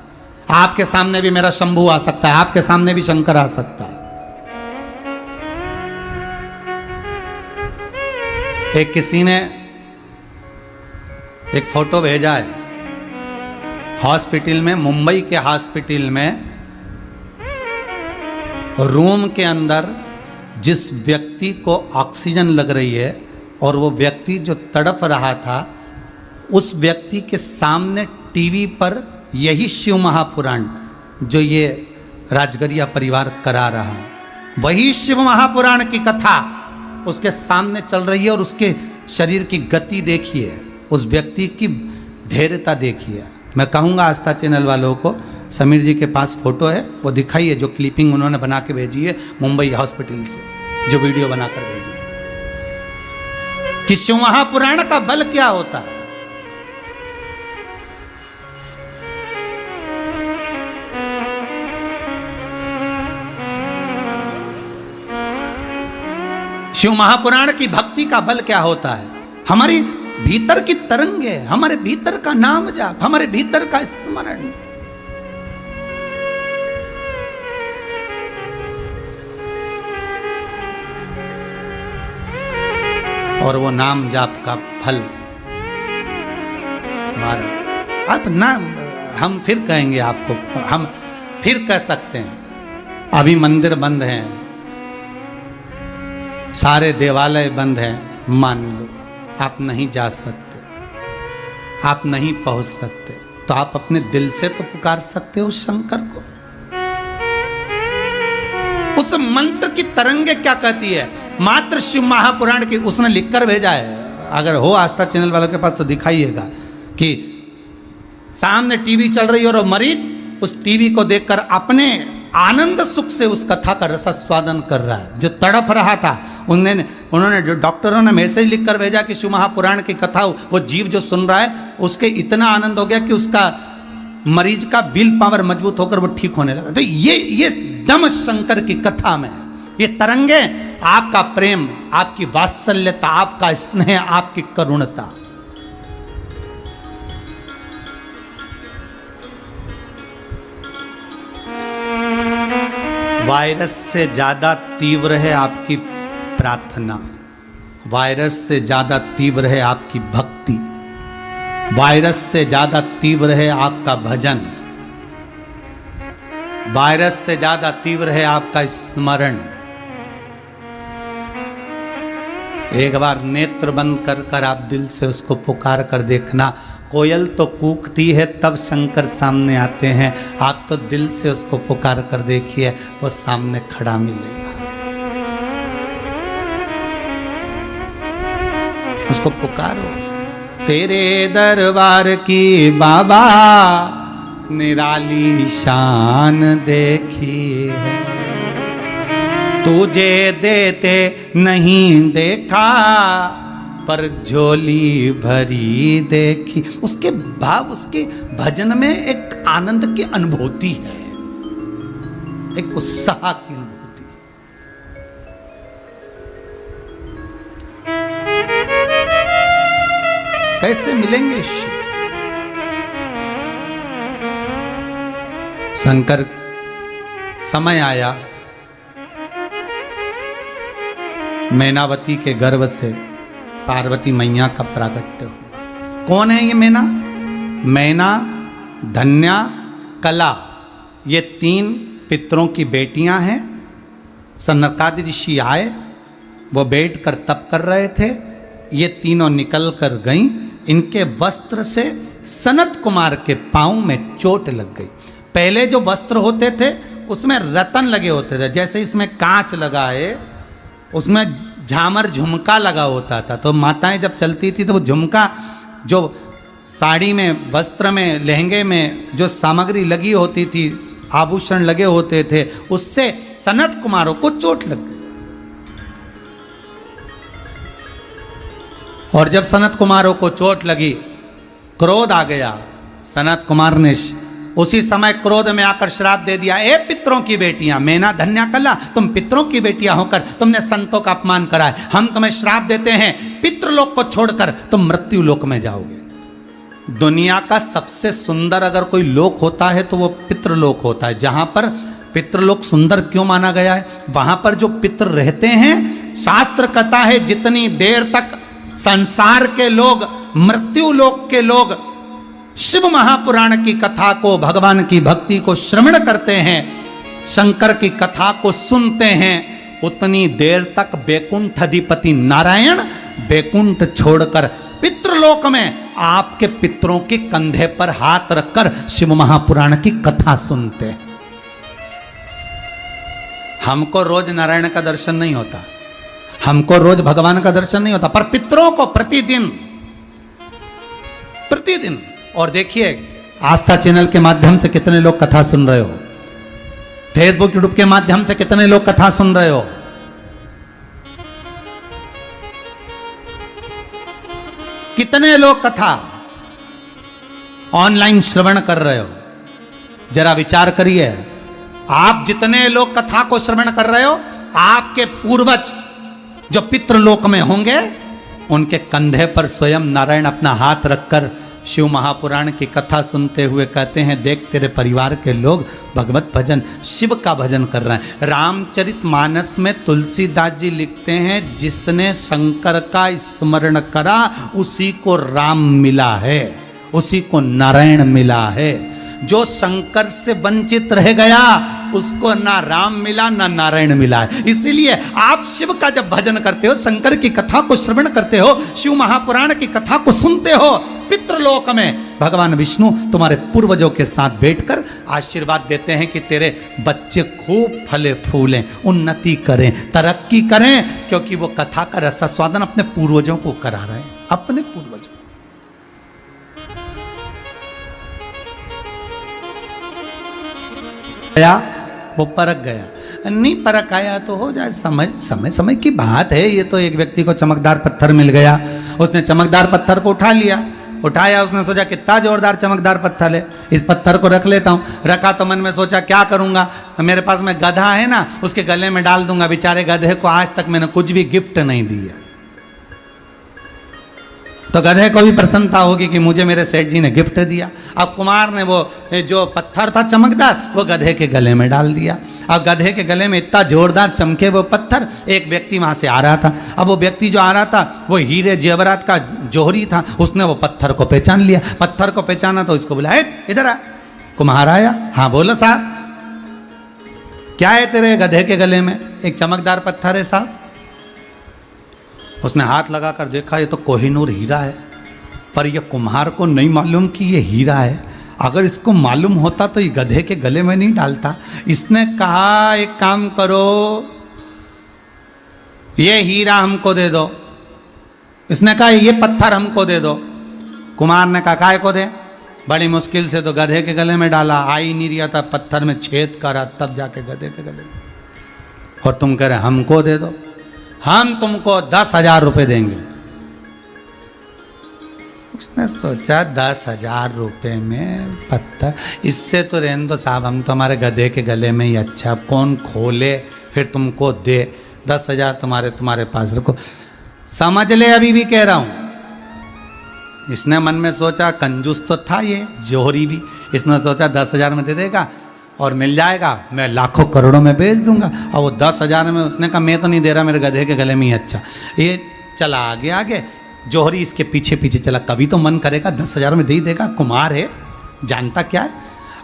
Speaker 1: आपके सामने भी मेरा शंभू आ सकता है, आपके सामने भी शंकर आ सकता है। एक किसी ने एक फोटो भेजा है हॉस्पिटल में, मुंबई के हॉस्पिटल में रूम के अंदर जिस व्यक्ति को ऑक्सीजन लग रही है और वो व्यक्ति जो तड़प रहा था, उस व्यक्ति के सामने टीवी पर यही शिव महापुराण जो ये राजगरिया परिवार करा रहा है, वही शिव महापुराण की कथा उसके सामने चल रही है। और उसके शरीर की गति देखिए, उस व्यक्ति की धैर्यता देखिए। मैं कहूँगा आस्था चैनल वालों को, समीर जी के पास फोटो है, वो दिखाइए जो क्लिपिंग उन्होंने बना के भेजी है मुंबई हॉस्पिटल से, जो वीडियो बनाकर भेजी कि शिव महापुराण का बल क्या होता है। शिव महापुराण की भक्ति का बल क्या होता है। हमारी भीतर की तरंगे, हमारे भीतर का नाम जाप, हमारे भीतर का स्मरण। और वो नाम जाप का फल महाराज। आप ना, हम फिर कहेंगे आपको, हम फिर कह सकते हैं, अभी मंदिर बंद हैं, सारे देवालय बंद हैं, मान लो आप नहीं जा सकते, आप नहीं पहुंच सकते, तो आप अपने दिल से तो पुकार सकते हो उस शंकर को। उस मंत्र की तरंगे क्या कहती है, मात्र शिव महापुराण की उसने लिखकर भेजा है। अगर हो आस्था चैनल वालों के पास तो दिखाइएगा कि सामने टीवी चल रही है और मरीज उस टीवी को देखकर अपने आनंद सुख से उस कथा का रसास्वादन कर रहा है। जो तड़प रहा था उन्होंने जो डॉक्टरों ने मैसेज लिखकर भेजा कि शिव महापुराण की कथा, वो जीव जो सुन रहा है उसके इतना आनंद हो गया कि उसका मरीज का विल पावर मजबूत होकर वो ठीक होने लगा। तो ये दम शंकर की कथा में, ये तरंगे आपका प्रेम, आपकी वात्सल्यता, आपका स्नेह, आपकी करुणता। वायरस से ज्यादा तीव्र है आपकी प्रार्थना, वायरस से ज्यादा तीव्र है आपकी भक्ति, वायरस से ज्यादा तीव्र है आपका भजन, वायरस से ज्यादा तीव्र है आपका स्मरण। एक बार नेत्र बंद कर कर आप दिल से उसको पुकार कर देखना। कोयल तो कूकती है तब शंकर सामने आते हैं, आप तो दिल से उसको पुकार कर देखिए, वो सामने खड़ा मिलेगा। उसको पुकारो। तेरे दरबार की बाबा निराली शान देखी है, तुझे देते नहीं देखा पर झोली भरी देखी। उसके भाव, उसके भजन में एक आनंद की अनुभूति है, एक उत्साह की अनुभूति। कैसे मिलेंगे शिव? शंकर, समय आया मैनावती के गर्भ से पार्वती मैया का प्रागट्य हुआ। कौन है ये मैना? मैना, धन्या, कला, ये तीन पितरों की बेटियां हैं। सनकादि ऋषि आए, वो बैठ कर तप कर रहे थे, ये तीनों निकल कर गईं। इनके वस्त्र से सनत कुमार के पांव में चोट लग गई। पहले जो वस्त्र होते थे उसमें रतन लगे होते थे, जैसे इसमें कांच लगा है, उसमें झामर झुमका लगा होता था। तो माताएं जब चलती थी तो वो झुमका, जो साड़ी में, वस्त्र में, लहंगे में जो सामग्री लगी होती थी, आभूषण लगे होते थे, उससे सनत कुमारों को चोट लग गई। और जब सनत कुमारों को चोट लगी, क्रोध आ गया। सनत कुमार ने उसी समय क्रोध में आकर श्राप दे दिया, ए पितरों की बेटियां, मैना, धन्या, कला, तुम पितरों की बेटियां होकर तुमने संतों का अपमान करा है, हम तुम्हें श्राप देते हैं, पितृलोक को छोड़कर तुम मृत्यु लोक में जाओगे। दुनिया का सबसे सुंदर अगर कोई लोक होता है तो वो पितृलोक होता है। जहां पर पितृलोक सुंदर क्यों माना गया है? वहां पर जो पितृ रहते हैं, शास्त्र कहता है जितनी देर तक संसार के लोग, मृत्यु लोक के लोग शिव महापुराण की कथा को, भगवान की भक्ति को श्रवण करते हैं, शंकर की कथा को सुनते हैं, उतनी देर तक बैकुंठ अधिपति नारायण बैकुंठ छोड़कर पितृलोक में आपके पितरों के कंधे पर हाथ रखकर शिव महापुराण की कथा सुनते हैं। हमको रोज नारायण का दर्शन नहीं होता, हमको रोज भगवान का दर्शन नहीं होता, पर पितरों को प्रतिदिन प्रतिदिन। और देखिए आस्था चैनल के माध्यम से कितने लोग कथा सुन रहे हो, फेसबुक यूट्यूब के माध्यम से कितने लोग कथा सुन रहे हो। कितने लोग कथा ऑनलाइन श्रवण कर रहे हो, जरा विचार करिए। आप जितने लोग कथा को श्रवण कर रहे हो, आपके पूर्वज जो पितृलोक में होंगे, उनके कंधे पर स्वयं नारायण अपना हाथ रखकर शिव महापुराण की कथा सुनते हुए कहते हैं, देख तेरे परिवार के लोग भगवत भजन, शिव का भजन कर रहे हैं। रामचरितमानस में तुलसीदास जी लिखते हैं, जिसने शंकर का स्मरण करा उसी को राम मिला है, उसी को नारायण मिला है। जो शंकर से वंचित रह गया उसको ना राम मिला ना नारायण मिला है। इसीलिए आप शिव का जब भजन करते हो, शंकर की कथा को श्रवण करते हो, शिव महापुराण की कथा को सुनते हो, पितृलोक में भगवान विष्णु तुम्हारे पूर्वजों के साथ बैठकर आशीर्वाद देते हैं कि तेरे बच्चे खूब फले फूलें, उन्नति करें, तरक्की करें, क्योंकि वो कथा का रसास्वादन अपने पूर्वजों को करा रहे हैं, अपने पूर्वजों। गया वो परख गया, नहीं परख आया तो हो जाए, समय की बात है। ये तो एक व्यक्ति को चमकदार पत्थर मिल गया, उसने चमकदार पत्थर को उठा लिया, उठाया, उसने सोचा कितना जोरदार चमकदार पत्थर है, इस पत्थर को रख लेता हूँ। रखा तो मन में सोचा क्या करूँगा, मेरे पास में गधा है ना, उसके गले में डाल दूंगा। बेचारे गधे को आज तक मैंने कुछ भी गिफ्ट नहीं दिया, तो गधे को भी प्रसन्नता होगी कि मुझे मेरे सेठ जी ने गिफ्ट दिया। अब कुमार ने वो जो पत्थर था चमकदार वो गधे के गले में डाल दिया। अब गधे के गले में इतना जोरदार चमके वो पत्थर, एक व्यक्ति वहां से आ रहा था। अब वो व्यक्ति जो आ रहा था वो हीरे जेवरात का जौहरी था, उसने वो पत्थर को पहचान लिया। पत्थर को पहचाना तो इसको बुलाया, इधर आ। कुम्हार आया, हाँ बोलो साहब, क्या है तेरे गधे के गले में? एक चमकदार पत्थर है साहब। उसने हाथ लगाकर देखा, ये तो कोहिनूर हीरा है, पर ये कुम्हार को नहीं मालूम कि ये हीरा है। अगर इसको मालूम होता तो ये गधे के गले में नहीं डालता। इसने कहा एक काम करो, ये हीरा हमको दे दो। इसने कहा ये पत्थर हमको दे दो। कुम्हार ने कहा काय को दे? बड़ी मुश्किल से तो गधे के गले में डाला, आ ही नहीं रहा था, पत्थर में छेद करा तब जाके गधे के गले में। और तुम कह रहे हमको दे दो, हम तुमको 10,000 रुपये देंगे। उसने सोचा 10,000 रुपये में पत्थर, इससे तो रहने दो साहब, हम तो हमारे गधे के गले में ही अच्छा, कौन खोले फिर तुमको दे, 10,000 तुम्हारे पास रखो। समझ ले, अभी भी कह रहा हूं। इसने मन में सोचा, कंजूस तो था ये जौहरी भी, इसने सोचा 10,000 में दे देगा और मिल जाएगा, मैं लाखों करोड़ों में बेच दूंगा। और वो 10,000 में, उसने कहा मैं तो नहीं दे रहा, मेरे गधे के गले में ही अच्छा। ये चला आगे आगे, जौहरी इसके पीछे पीछे चला, कभी तो मन करेगा 10,000 में दे ही देगा, कुमार है, जानता क्या है।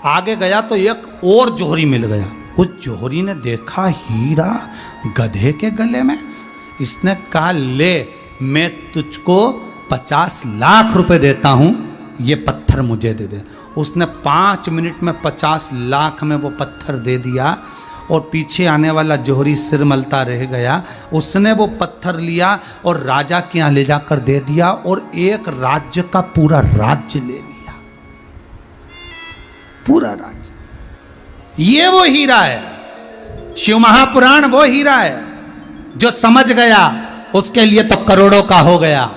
Speaker 1: आगे गया तो एक और जौहरी मिल गया। उस जौहरी ने देखा हीरा गधे के गले में। इसने कहा ले, मैं तुझको 50 लाख रुपए देता हूं, ये पत्थर मुझे दे दे। उसने 5 मिनट में 50 लाख में वो पत्थर दे दिया और पीछे आने वाला जौहरी सिर मलता रह गया। उसने वो पत्थर लिया और राजा के यहाँ ले जाकर दे दिया और एक राज्य का पूरा राज्य ले लिया, पूरा राज्य। ये वो हीरा है, शिव महापुराण वो हीरा है। जो समझ गया उसके लिए तो करोड़ों का हो गया,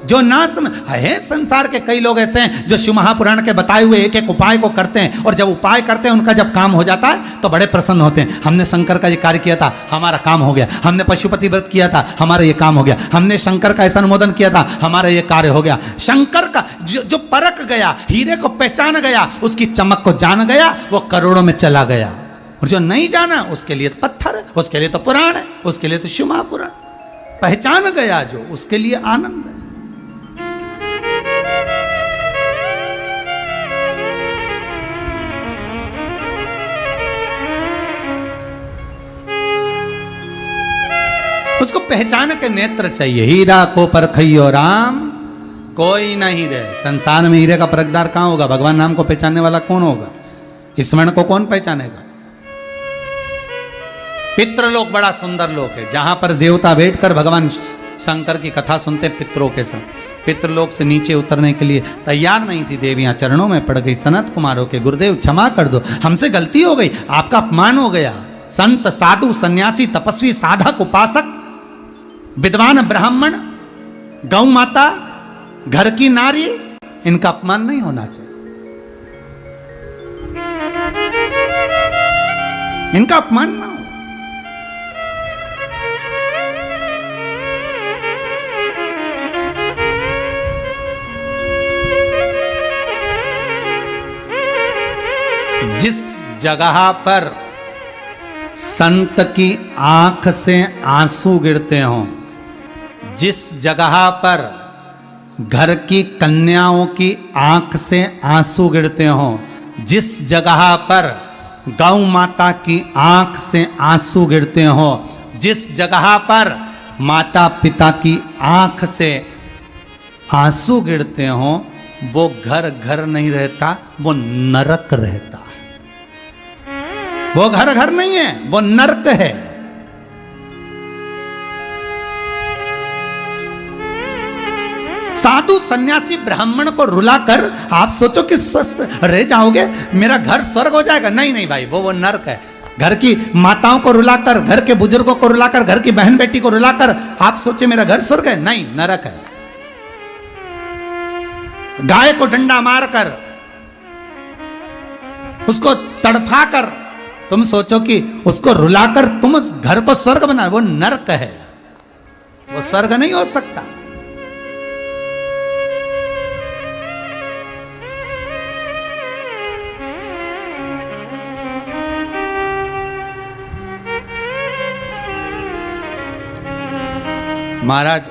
Speaker 1: जो ना समझ है। संसार के कई लोग ऐसे हैं जो शिव महापुराण के बताए हुए एक एक उपाय को करते हैं, और जब उपाय करते हैं उनका जब काम हो जाता है तो बड़े प्रसन्न होते हैं। हमने शंकर का ये कार्य किया था, हमारा काम हो गया। हमने पशुपति व्रत किया था, हमारा ये काम हो गया। हमने शंकर का ऐसा अनुमोदन किया था, हमारा ये कार्य हो गया। शंकर का जो परख गया, हीरे को पहचान गया, उसकी चमक को जान गया, वो करोड़ों में चला गया। और जो नहीं जाना उसके लिए तो पत्थर है, उसके लिए तो पुराण है, उसके लिए तो शिव महापुराण। पहचान गया जो, उसके लिए आनंद है। उसको पहचान के नेत्र चाहिए। हीरा को परखइयो राम, कोई नहीं दे। संसार में हीरे का परखदार कहां होगा? भगवान नाम को पहचानने वाला कौन होगा? स्मरण को कौन पहचानेगा? पितृलोक बड़ा सुंदर लोक है, जहां पर देवता बैठकर भगवान शंकर की कथा सुनते पितरों के साथ। पितृलोक से नीचे उतरने के लिए तैयार नहीं थी देवियां, चरणों में पड़ गई। सनत कुमारों के गुरुदेव क्षमा कर दो, हमसे गलती हो गई, आपका अपमान हो गया। संत साधु सन्यासी तपस्वी साधक उपासक विद्वान ब्राह्मण गौ माता घर की नारी, इनका अपमान नहीं होना चाहिए, इनका अपमान ना हो। जगह पर संत की आंख से आंसू गिरते हों, जिस जगह पर घर की कन्याओं की आंख से आंसू गिरते हों, जिस जगह पर गौ माता की आंख से आंसू गिरते हों, जिस जगह पर माता पिता की आंख से आंसू गिरते हों, वो घर घर नहीं रहता, वो नरक रहता है। वो घर घर नहीं है, वो नरक है। साधु सन्यासी ब्राह्मण को रुलाकर आप सोचो कि स्वस्थ रह जाओगे, मेरा घर स्वर्ग हो जाएगा। नहीं नहीं भाई, वो नरक है। घर की माताओं को रुलाकर, घर के बुजुर्गों को रुलाकर, घर की बहन बेटी को रुलाकर आप सोचे मेरा घर स्वर्ग है, नहीं, नरक है। गाय को डंडा मारकर, उसको तड़फाकर तुम सोचो कि उसको रुलाकर तुम उस घर को स्वर्ग बना, वो नरक है, वो स्वर्ग नहीं हो सकता। महाराज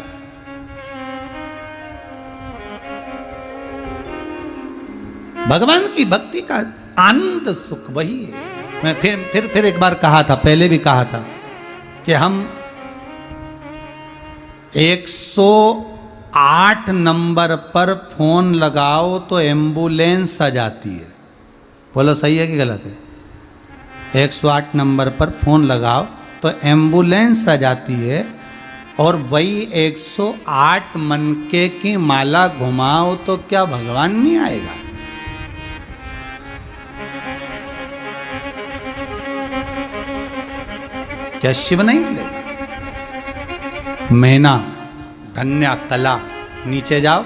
Speaker 1: भगवान की भक्ति का आनंद सुख वही है। मैं फिर एक बार कहा था, पहले भी कहा था कि हम 108 नंबर पर फोन लगाओ तो एम्बुलेंस आ जाती है। बोलो सही है कि गलत है? 108 नंबर पर फोन लगाओ तो एम्बुलेंस आ जाती है, और वही 108 मनके की माला घुमाओ तो क्या भगवान नहीं आएगा? क्या शिव नहीं मिलेगा? मैना, कन्या, कला, नीचे जाओ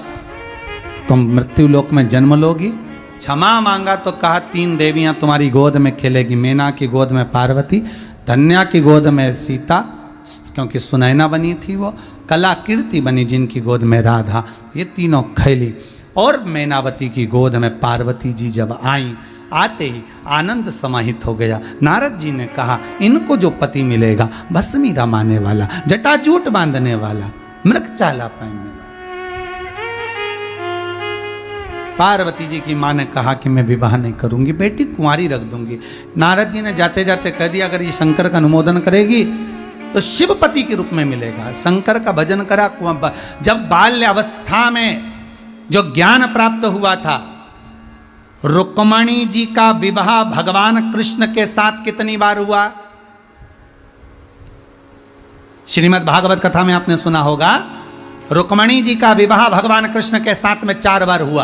Speaker 1: तुम मृत्यु लोक में जन्म लोगी। क्षमा मांगा तो कहा 3 देवियां तुम्हारी गोद में खेलेगी। मैना की गोद में पार्वती, कन्या की गोद में सीता, क्योंकि सुनैना बनी थी वो, कला कीर्ति बनी जिनकी गोद में राधा, ये तीनों खेली। और मैनावती की गोद में पार्वती जी जब आई, आते ही आनंद समाहित हो गया। नारद जी ने कहा इनको जो पति मिलेगा, भस्मी रमाने वाला, जटाजूट बांधने वाला, मृग चाला पहनने वाला। पार्वती जी की मां ने कहा कि मैं विवाह नहीं करूंगी, बेटी कुंवारी रख दूंगी। नारद जी ने जाते जाते कह दिया अगर ये शंकर का अनुमोदन करेगी तो शिवपति के रूप में मिलेगा। शंकर का भजन करा। जब बाल्य अवस्था में जो ज्ञान प्राप्त हुआ था, रुक्मणी जी का विवाह भगवान कृष्ण के साथ कितनी बार हुआ? श्रीमद् भागवत कथा में आपने सुना होगा, रुक्मणी जी का विवाह भगवान कृष्ण के साथ में 4 बार हुआ।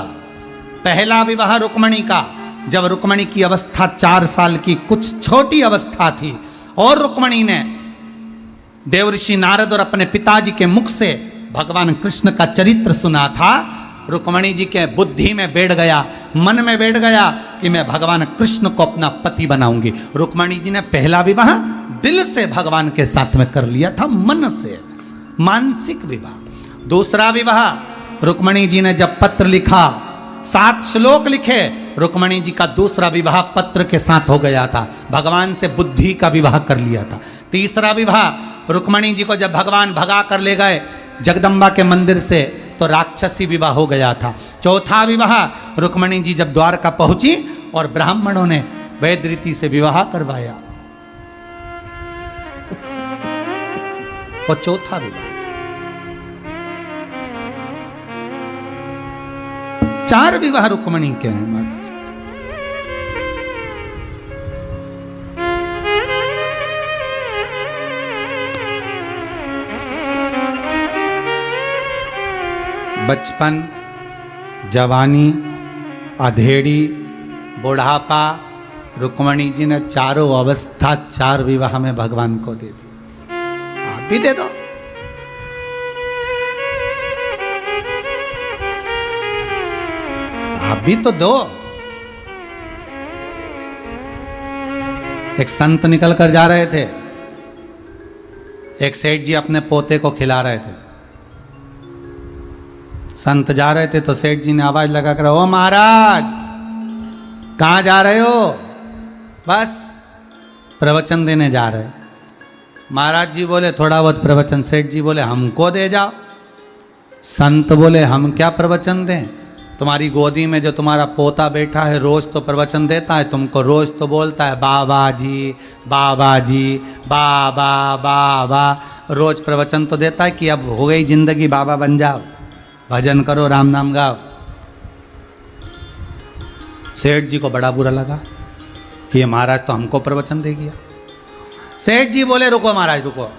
Speaker 1: पहला विवाह रुक्मणी का, जब रुक्मणी की अवस्था 4 साल की कुछ छोटी अवस्था थी, और रुक्मणी ने देवऋषि नारद और अपने पिताजी के मुख से भगवान कृष्ण का चरित्र सुना था। रुक्मणी जी के बुद्धि में बैठ गया, मन में बैठ गया कि मैं भगवान कृष्ण को अपना पति बनाऊंगी। रुक्मणी जी ने पहला विवाह दिल से भगवान के साथ में कर लिया था, मन से, मानसिक विवाह। दूसरा विवाह रुक्मणी जी ने जब पत्र लिखा, 7 श्लोक लिखे, रुक्मणी जी का दूसरा विवाह पत्र के साथ हो गया था, भगवान से बुद्धि का विवाह कर लिया था। तीसरा विवाह रुक्मणी जी को जब भगवान भगा कर ले गए जगदम्बा के मंदिर से, तो राक्षसी विवाह हो गया था। चौथा विवाह रुक्मणी जी जब द्वारका पहुंची और ब्राह्मणों ने वैद रीति से विवाह करवाया, वो चौथा विवाह था। 4 विवाह रुक्मणी के हैं महाराज। बचपन, जवानी, अधेड़ी, बुढ़ापा, रुक्मणी जी ने चारों अवस्था 4 विवाह में भगवान को दे दी। आप भी दे दो। आप भी तो दो। एक संत निकल कर जा रहे थे, एक सेठ जी अपने पोते को खिला रहे थे। संत जा रहे थे तो सेठ जी ने आवाज लगा कर, ओ महाराज कहाँ जा रहे हो? बस प्रवचन देने जा रहे। महाराज जी बोले थोड़ा बहुत प्रवचन, सेठ जी बोले हमको दे जाओ। संत बोले हम क्या प्रवचन दें, तुम्हारी गोदी में जो तुम्हारा पोता बैठा है रोज तो प्रवचन देता है तुमको, रोज तो बोलता है बाबा जी बाबा जी बाबा बाबा, रोज प्रवचन तो देता है कि अब हो गई जिंदगी, बाबा बन जाओ, भजन करो, राम नाम गाओ। सेठ जी को बड़ा बुरा लगा कि ये महाराज तो हमको प्रवचन दे गया। सेठ जी बोले रुको महाराज रुको,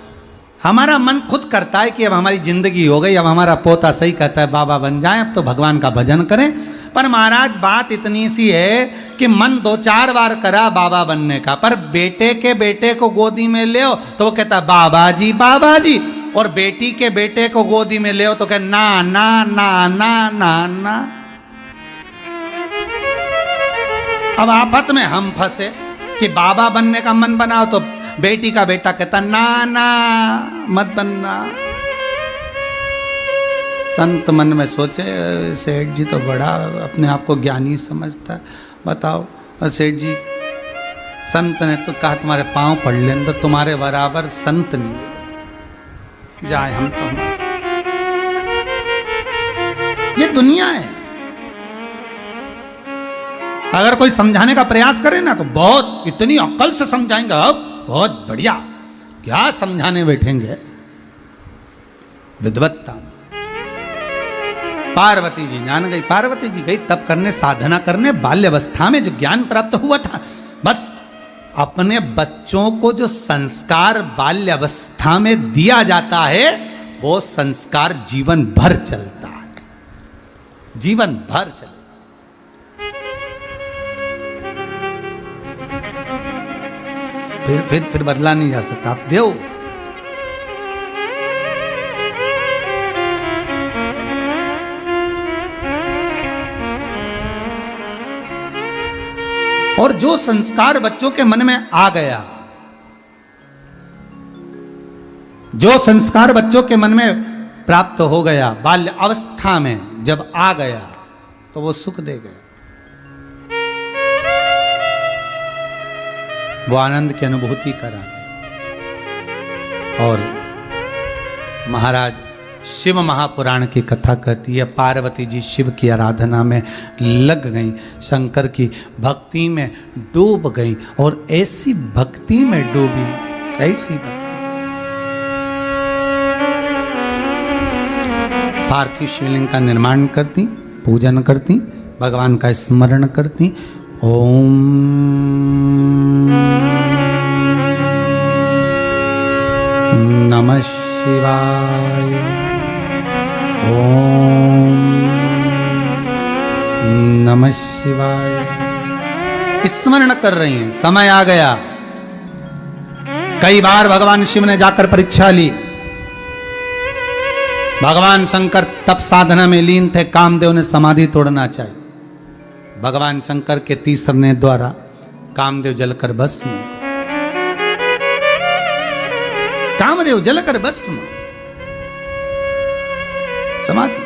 Speaker 1: हमारा मन खुद करता है कि अब हमारी जिंदगी हो गई, अब हमारा पोता सही कहता है बाबा बन जाए, अब तो भगवान का भजन करें। पर महाराज बात इतनी सी है कि मन 2-4 बार करा बाबा बनने का, पर बेटे को गोदी में ले तो वो कहता बाबा जी, और बेटी के बेटे को गोदी में ले तो कहे ना ना ना ना ना ना। अब आफत में हम फंसे कि बाबा बनने का मन बनाओ तो बेटी का बेटा कहता ना ना मत बनना। संत मन में सोचे सेठ जी तो बड़ा अपने आप को ज्ञानी समझता है, बताओ सेठ जी, संत ने तो कहा तुम्हारे पांव पड़ लें तो तुम्हारे बराबर संत नहीं मिले, जाए हम तो ये दुनिया है। अगर कोई समझाने का प्रयास करे ना तो बहुत इतनी अक्ल से समझाएंगे, अब बहुत बढ़िया, क्या समझाने बैठेंगे, विद्वत्ता। पार्वती जी जान गई, पार्वती जी गई तप करने, साधना करने, बाल्यावस्था में जो ज्ञान प्राप्त हुआ था, बस अपने बच्चों को जो संस्कार बाल्यावस्था में दिया जाता है वो संस्कार जीवन भर चलता है, जीवन भर चलता। फिर बदला नहीं जा सकता, आप दो। और जो संस्कार बच्चों के मन में आ गया, जो संस्कार बच्चों के मन में प्राप्त हो गया बाल्य अवस्था में जब आ गया तो वो सुख दे गया, वो आनंद की अनुभूति करा। और महाराज शिव महापुराण की कथा कहती है पार्वती जी शिव की आराधना में लग गईं, शंकर की भक्ति में डूब गईं, और ऐसी भक्ति में डूबी, ऐसी भक्ति, पार्थिव शिवलिंग का निर्माण करती, पूजन करती, भगवान का स्मरण करती, ओम नमः शिवाय, ओम नमः शिवाय, स्मरण कर रही हैं। समय आ गया, कई बार भगवान शिव ने जाकर परीक्षा ली। भगवान शंकर तप साधना में लीन थे, कामदेव ने समाधि तोड़ना चाहिए, भगवान शंकर के तीसरने द्वारा कामदेव जलकर भस्म, कामदेव जलकर भस्म, समाधि।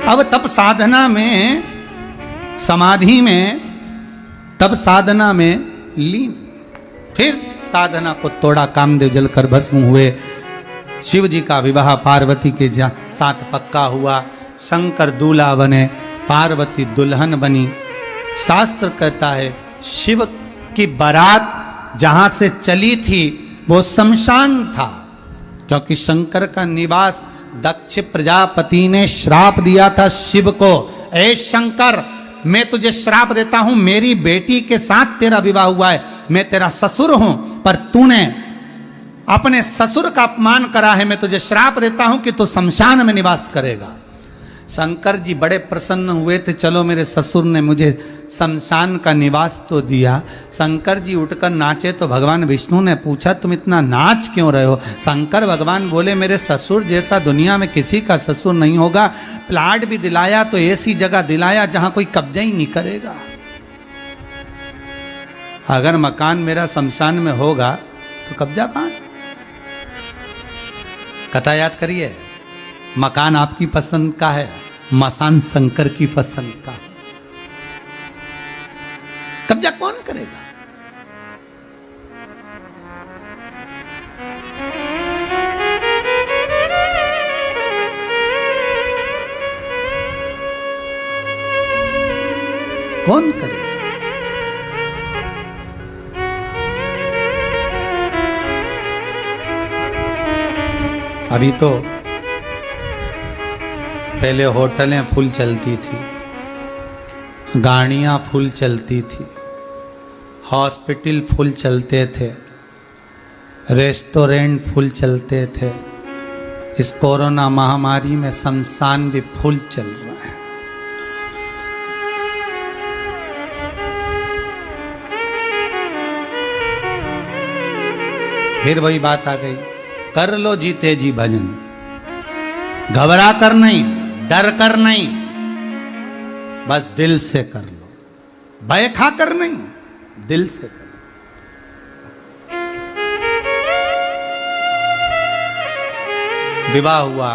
Speaker 1: अब तप साधना में, समाधि में, तब साधना में लीन, फिर साधना को तोड़ा, कामदेव जलकर भस्म हुए, शिव जी का विवाह पार्वती के साथ पक्का हुआ, शंकर दूल्हा बने, पार्वती दुल्हन बनी। शास्त्र कहता है शिव की बारात जहां से चली थी वो शमशान था, क्योंकि शंकर का निवास, दक्ष प्रजापति ने श्राप दिया था शिव को, ए शंकर मैं तुझे श्राप देता हूं, मेरी बेटी के साथ तेरा विवाह हुआ है, मैं तेरा ससुर हूं, पर तूने अपने ससुर का अपमान करा है, मैं तुझे श्राप देता हूं कि तू शमशान में निवास करेगा। शंकर जी बड़े प्रसन्न हुए थे, चलो मेरे ससुर ने मुझे शमशान का निवास तो दिया। शंकर जी उठकर नाचे तो भगवान विष्णु ने पूछा तुम इतना नाच क्यों रहे हो? शंकर भगवान बोले मेरे ससुर जैसा दुनिया में किसी का ससुर नहीं होगा, प्लाट भी दिलाया तो ऐसी जगह दिलाया जहां कोई कब्जा ही नहीं करेगा। अगर मकान मेरा शमशान में होगा तो कब्जा कहां? कथा याद करिए, मकान आपकी पसंद का है, मसान शंकर की पसंद का है। कब्जा कौन करेगा? कौन करेगा? अभी तो पहले होटलें फुल चलती थी, गाड़ियां फुल चलती थी, हॉस्पिटल फुल चलते थे, रेस्टोरेंट फुल चलते थे। इस कोरोना महामारी में शमशान भी फुल चल रहा है। फिर वही बात आ गई, कर लो जीते जी भजन, घबरा कर नहीं, डर कर नहीं, बस दिल से कर लो, भय खा कर नहीं, दिल से कर लो। विवाह हुआ,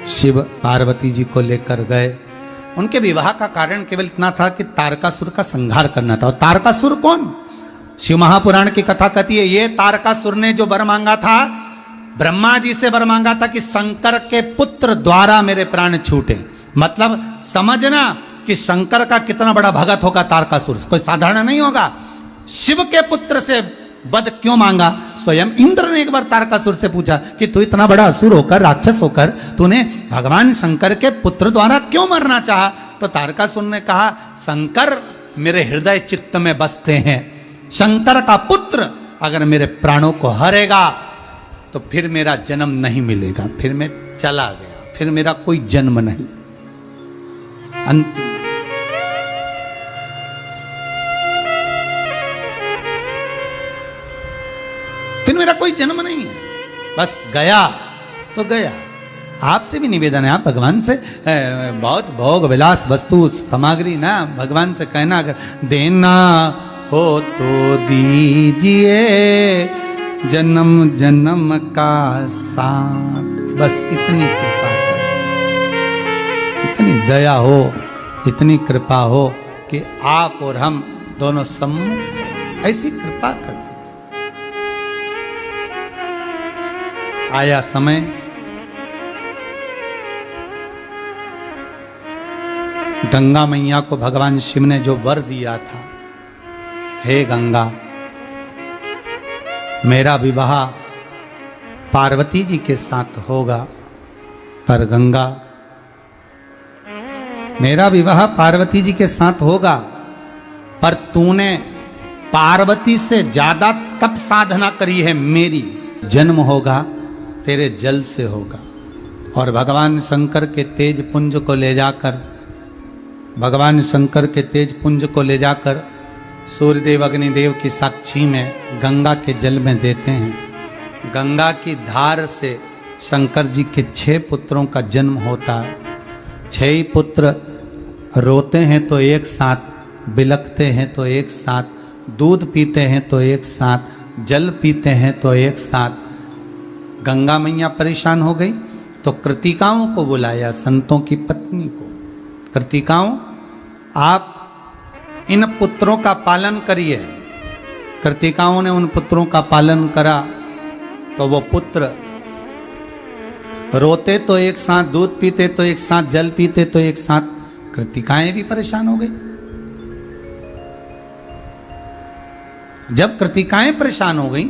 Speaker 1: शिव पार्वती जी को लेकर गए। उनके विवाह का कारण केवल इतना था कि तारकासुर का संहार करना था। और तारकासुर कौन? शिव महापुराण की कथा कहती है, ये तारकासुर ने जो वर मांगा था, ब्रह्मा जी से वर मांगा था कि शंकर के पुत्र द्वारा मेरे प्राण छूटे। मतलब समझना कि शंकर का कितना बड़ा भगत होगा तारकासुर, कोई साधारण नहीं होगा। शिव के पुत्र से वध क्यों मांगा? स्वयं इंद्र ने एक बार तारकासुर से पूछा कि तू इतना बड़ा असुर होकर, राक्षस होकर, तूने भगवान शंकर के पुत्र द्वारा क्यों मरना चाहा? तो तारकासुर ने कहा, शंकर मेरे हृदय चित्त में बसते हैं। शंकर का पुत्र अगर मेरे प्राणों को हरेगा तो फिर मेरा जन्म नहीं मिलेगा, फिर मैं चला गया, फिर मेरा कोई जन्म नहीं। अंतिम फिर मेरा कोई जन्म नहीं है, बस गया तो गया। आपसे भी निवेदन है, आप भगवान से बहुत भोग विलास वस्तु सामग्री ना भगवान से कहना, अगर देना हो तो दीजिए जन्म जन्म का साथ, बस इतनी कृपा कर, इतनी दया हो, इतनी कृपा हो कि आप और हम दोनों सम्मुख, ऐसी कृपा कर दीजिए। आया समय, गंगा मैया को भगवान शिव ने जो वर दिया था, हे गंगा, मेरा विवाह पार्वती जी के साथ होगा, पर गंगा, मेरा विवाह पार्वती जी के साथ होगा, पर तूने पार्वती से ज्यादा तप साधना करी है मेरी, जन्म होगा तेरे जल से होगा। और भगवान शंकर के तेज पुंज को ले जाकर, भगवान शंकर के तेज पुंज को ले जाकर सूर्यदेव अग्निदेव की साक्षी में गंगा के जल में देते हैं। गंगा की धार से शंकर जी के 6 पुत्रों का जन्म होता है। 6 ही पुत्र रोते हैं तो एक साथ, बिलखते हैं तो एक साथ, दूध पीते हैं तो एक साथ, जल पीते हैं तो एक साथ। गंगा मैया परेशान हो गई तो कृतिकाओं को बुलाया, संतों की पत्नी को। कृतिकाओं, आप इन पुत्रों का पालन करिए। कृतिकाओं ने उन पुत्रों का पालन करा तो वो पुत्र रोते तो एक साथ, दूध पीते तो एक साथ, जल पीते तो एक साथ। कृतिकाएं भी परेशान हो गई। जब कृतिकाएं परेशान हो गई